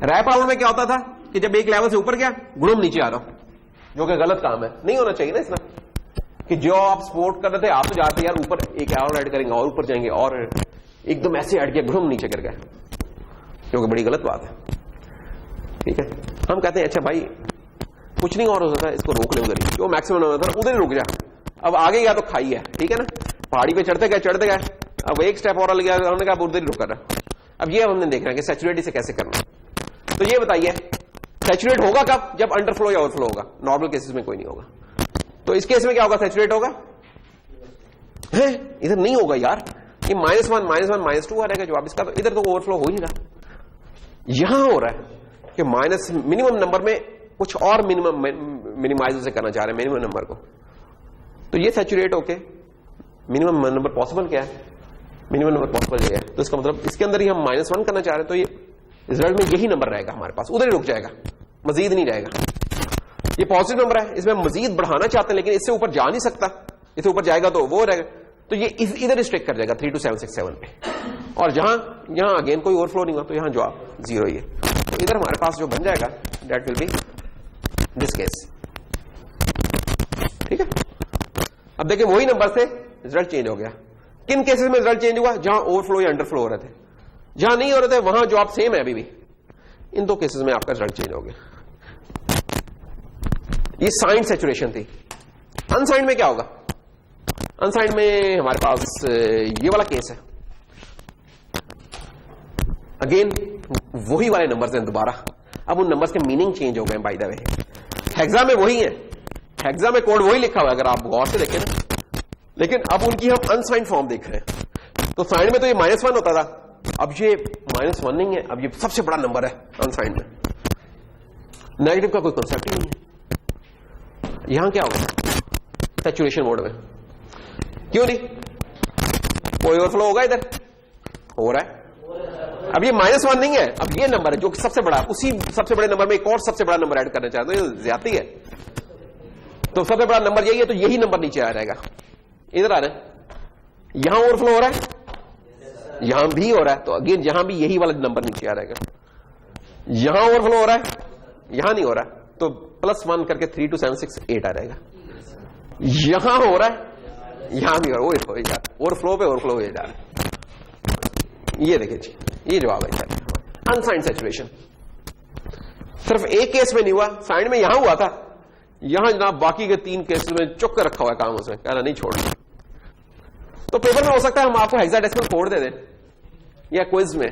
रैप राउंड में क्या होता था कि जब एक लेवल से ऊपर गया गुणम नीचे आ रहा हूं, जो कि गलत काम है, नहीं होना चाहिए ना इसमें। कि जो आप सपोर्ट कर रहे थे आप तो जाते यार ऊपर एक और ऐड करेंगे और ऊपर जाएंगे और एकदम ऐसे ऐड किया गुणम नीचे गिर गए, जो कि बड़ी गलत बात है। ठीक है, हम कहते हैं अच्छा भाई कुछ नहीं और हो सकता, इसको रोक ले उधर ही, जो मैक्सिमम होता था उधर ही रुक जा, अब आगे गया तो खाई है। ठीक है ना, पहाड़ी पे चढ़ते गए, अब एक स्टेप और गया, हमने कहा उधर ही रुक कर। अब ये हमने देखना है कि सैचुरेट इसे कैसे करना। तो ये बताइए सैचुरेट होगा कब? जब अंडरफ्लो या ओवरफ्लो होगा। नॉर्मल केसेस में कोई नहीं होगा। तो इस केस में क्या होगा? सैचुरेट होगा है, इधर नहीं होगा यार। ये -1 -2 आ रहेगा जवाब इसका, तो इधर तो ओवरफ्लो हो ही रहा। यहां हो रहा है कि माइनस मिनिमम नंबर में कुछ और मिनिमाइज उसे करना चाह रहे हैं मिनिमम नंबर को। तो ये सैचुरेट होके मिनिमम नंबर पॉसिबल क्या है? मिनिमम नंबर पॉसिबल ये है, तो इसका मतलब इसके अंदर ही हम -1 करना चाह रहे हैं, तो ये रिजल्ट में यही नंबर रहेगा हमारे पास, उधर ही रुक जाएगा, मजीद नहीं जाएगा। ये पॉजिटिव नंबर है, इसमें मजीद बढ़ाना चाहते हैं लेकिन इससे ऊपर जा नहीं सकता, इससे ऊपर जाएगा तो वो रहेगा, तो ये इधर रिस्ट्रिक्ट कर जाएगा 32767 पे। और यहां अगेन कोई ओवरफ्लो नहीं हुआ, तो यहां जवाब 0 ही है। तो इधर हमारे पास जो बन जाएगा that will be this case. ठीक है, अब देखिए वही नंबर से रिजल्ट चेंज हो गया। किन केसेस में रिजल्ट चेंज हुआ? जहां ओवरफ्लो या अंडरफ्लो हो रहे थे। जहां नहीं हो रहे थे वहां जवाब सेम है अभी भी। इन दो केसेस में आपका रिजल्ट चेंज हो गया। ये साइंड सैचुरेशन थी। अनसाइंड में क्या होगा? अनसाइंड में हमारे पास ये वाला केस है। अगेन वही वाले नंबर्स हैं दोबारा, अब उन नंबर्स के मीनिंग चेंज हो गए बाय द वे। हेक्सा में वही है, हेक्सा में कोड वही लिखा हुआ है अगर आप गौर से देखें ना, लेकिन अब उनकी हम अनसाइंड फॉर्म देख रहे हैं। तो साइंड में तो ये -1 होता था, अब ये -1 नहीं है, अब ये सबसे बड़ा नंबर है अनसाइंड में। नेगेटिव का कोई कॉन्सेप्ट ही नहीं है। यहां क्या होगा? सैचुरेशन मोड में क्यों नहीं? कोई ओवरफ्लो होगा? इधर हो रहा है। अब ये -1 नहीं है, अब ये नंबर है जो सबसे बड़ा, उसी सबसे बड़े नंबर में एक और सबसे बड़ा नंबर ऐड करना चाहते हैं, तो ज्यादती है। तो सबसे बड़ा नंबर यही है, तो यही नंबर नीचे आ रहेगा। इधर आ रहा है, यहां ओवरफ्लो हो रहा है, यहां भी हो रहा है, तो अगेन यहां भी यही वाला नंबर नीचे आ रहेगा। यहां ओवरफ्लो हो रहा है, यहां नहीं हो रहा है, तो +1 करके 32768 आ रहेगा। यहां हो रहा है, यहां भी हो रहा है, ओवरफ्लो पे ओवरफ्लो हो जा रहा है। ये देखिए जी, ये जवाब है अनसाइंड सैचुरेशन। सिर्फ एक केस में नहीं हुआ, साइंड में यहां हुआ था, यहां जनाब बाकी के 3 केसेस में चुप कर रखा हुआ है काम, उसमें कहना नहीं छोड़। तो पेपर में हो सकता है हम आपको हेक्साडेसिमल कोड दे दें या क्विज में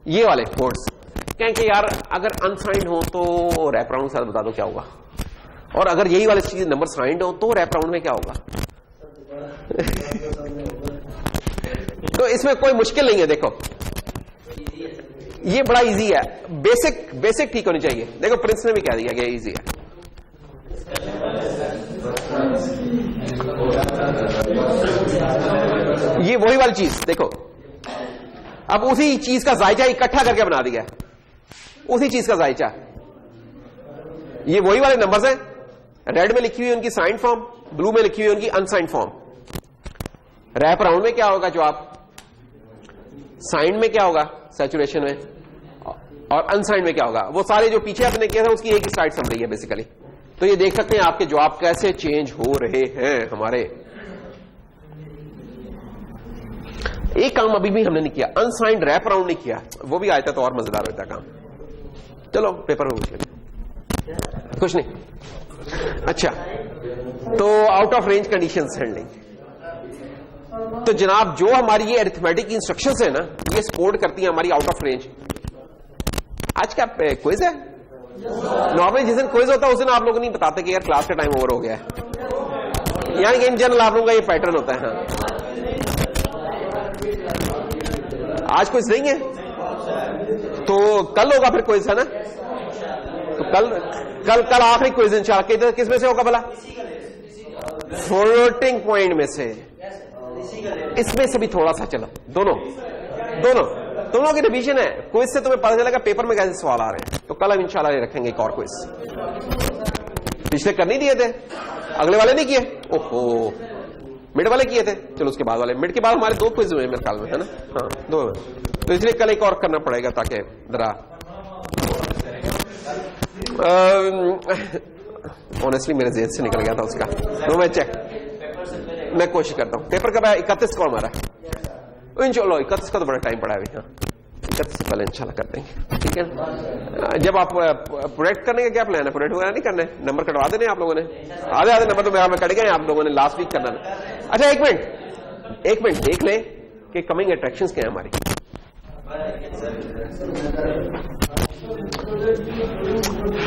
ये वाले कोड्स, कहेंगे यार अगर अनसाइंड हो तो रैप राउंड साथ बता दो क्या होगा, और अगर यही वाले चीज नंबर साइंड हो तो रैप राउंड में क्या होगा। तो इसमें कोई मुश्किल नहीं है। देखो ये बड़ा इजी है, बेसिक ठीक होनी चाहिए। देखो प्रिंस ने भी कह दिया कि इजी है। ये वही वाली चीज देखो, अब उसी चीज का जायचा इकट्ठा करके बना दिया, उसी चीज का जायचा। ये वही वाले नंबर्स हैं, रेड में लिखी हुई उनकी साइंड फॉर्म, ब्लू में लिखी हुई उनकी अनसाइंड फॉर्म। रैप अराउंड में क्या होगा, जो आप साइंड में क्या होगा सैचुरेशन में, और अनसाइंड में क्या होगा, वो सारे जो पीछे आपने किया था उसकी एक स्लाइड समझ रही है बेसिकली। तो ये देख सकते हैं आपके जवाब कैसे चेंज हो रहे हैं हमारे। एक काम अभी भी हमने नहीं किया, अनसाइंड रैप अराउंड नहीं किया, वो भी आया था तो और मजेदार होता काम। चलो पेपर में पूछ लेते, कुछ नहीं। अच्छा, तो out of range conditions handling, तो जनाब जो हमारी ये अरिथमेटिक इंस्ट्रक्शंस है ना, ये सपोर्ट करती है हमारी आउट ऑफ रेंज। आज क्या क्विज है? नॉर्मली जिस दिन क्विज होता है उस दिन आप लोग नहीं बताते कि यार क्लास का टाइम ओवर हो गया है, यानी कि इन जनरल आप लोगों का ये पैटर्न होता है। हाँ, आज क्विज नहीं है तो कल होगा फिर क्विज, है ना? तो कल आखिरी क्विज इंशाल्लाह। किस में से होगा भला? फ्लोटिंग पॉइंट में से, इसमें से भी थोड़ा सा। चलो दोनों तुम लोगों की रिवीजन है, क्विज से तुम्हें पता चलेगा पेपर में कैसे सवाल आ रहे हैं। तो कल हम इंशाल्लाह रखेंगे एक और क्विज। पिछले कर नहीं दिए थे, अगले वाले नहीं किए, ओहो मिड वाले किए थे, चलो उसके बाद वाले। मिड के बाद हमारे 2 क्विज हुए मेरे ख्याल में, है ना? हाँ 2, तो इसलिए कल एक और करना पड़ेगा ताकि जरा ऑनेस्टली मेरे जेब से निकल गया था उसका। तो मैं चेक, मैं कोशिश करता हूं। पेपर कब है? 31 को हमारा। इंशाल्लाह 31 का तो बड़ा टाइम पड़ा है अभी। हाँ 31 से पहले इंशाल्लाह कर देंगे, ठीक है? जब आप प्रोडक्ट करने का क्या प्लान है? प्रोडक्ट वगैरह नहीं करना है? नंबर कटवा देने आप लोगों ने? आधे नंबर तो मेरा में कट गए आप लोगों ने लास्ट वीक करना है। अच्छा एक मिनट देख ले कि कमिंग अट्रैक्शंस क्या है हमारी।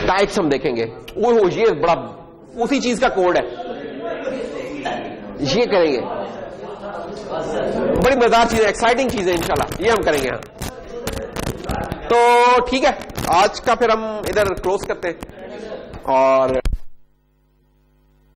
टाइप्स हम देखेंगे, वो ये बड़ा उसी चीज का कोड है, ये करेंगे। बड़ी मजेदार चीज है, एक्साइटिंग चीज है, इंशाल्लाह ये हम करेंगे। तो ठीक है, आज का फिर हम इधर क्लोज करते हैं और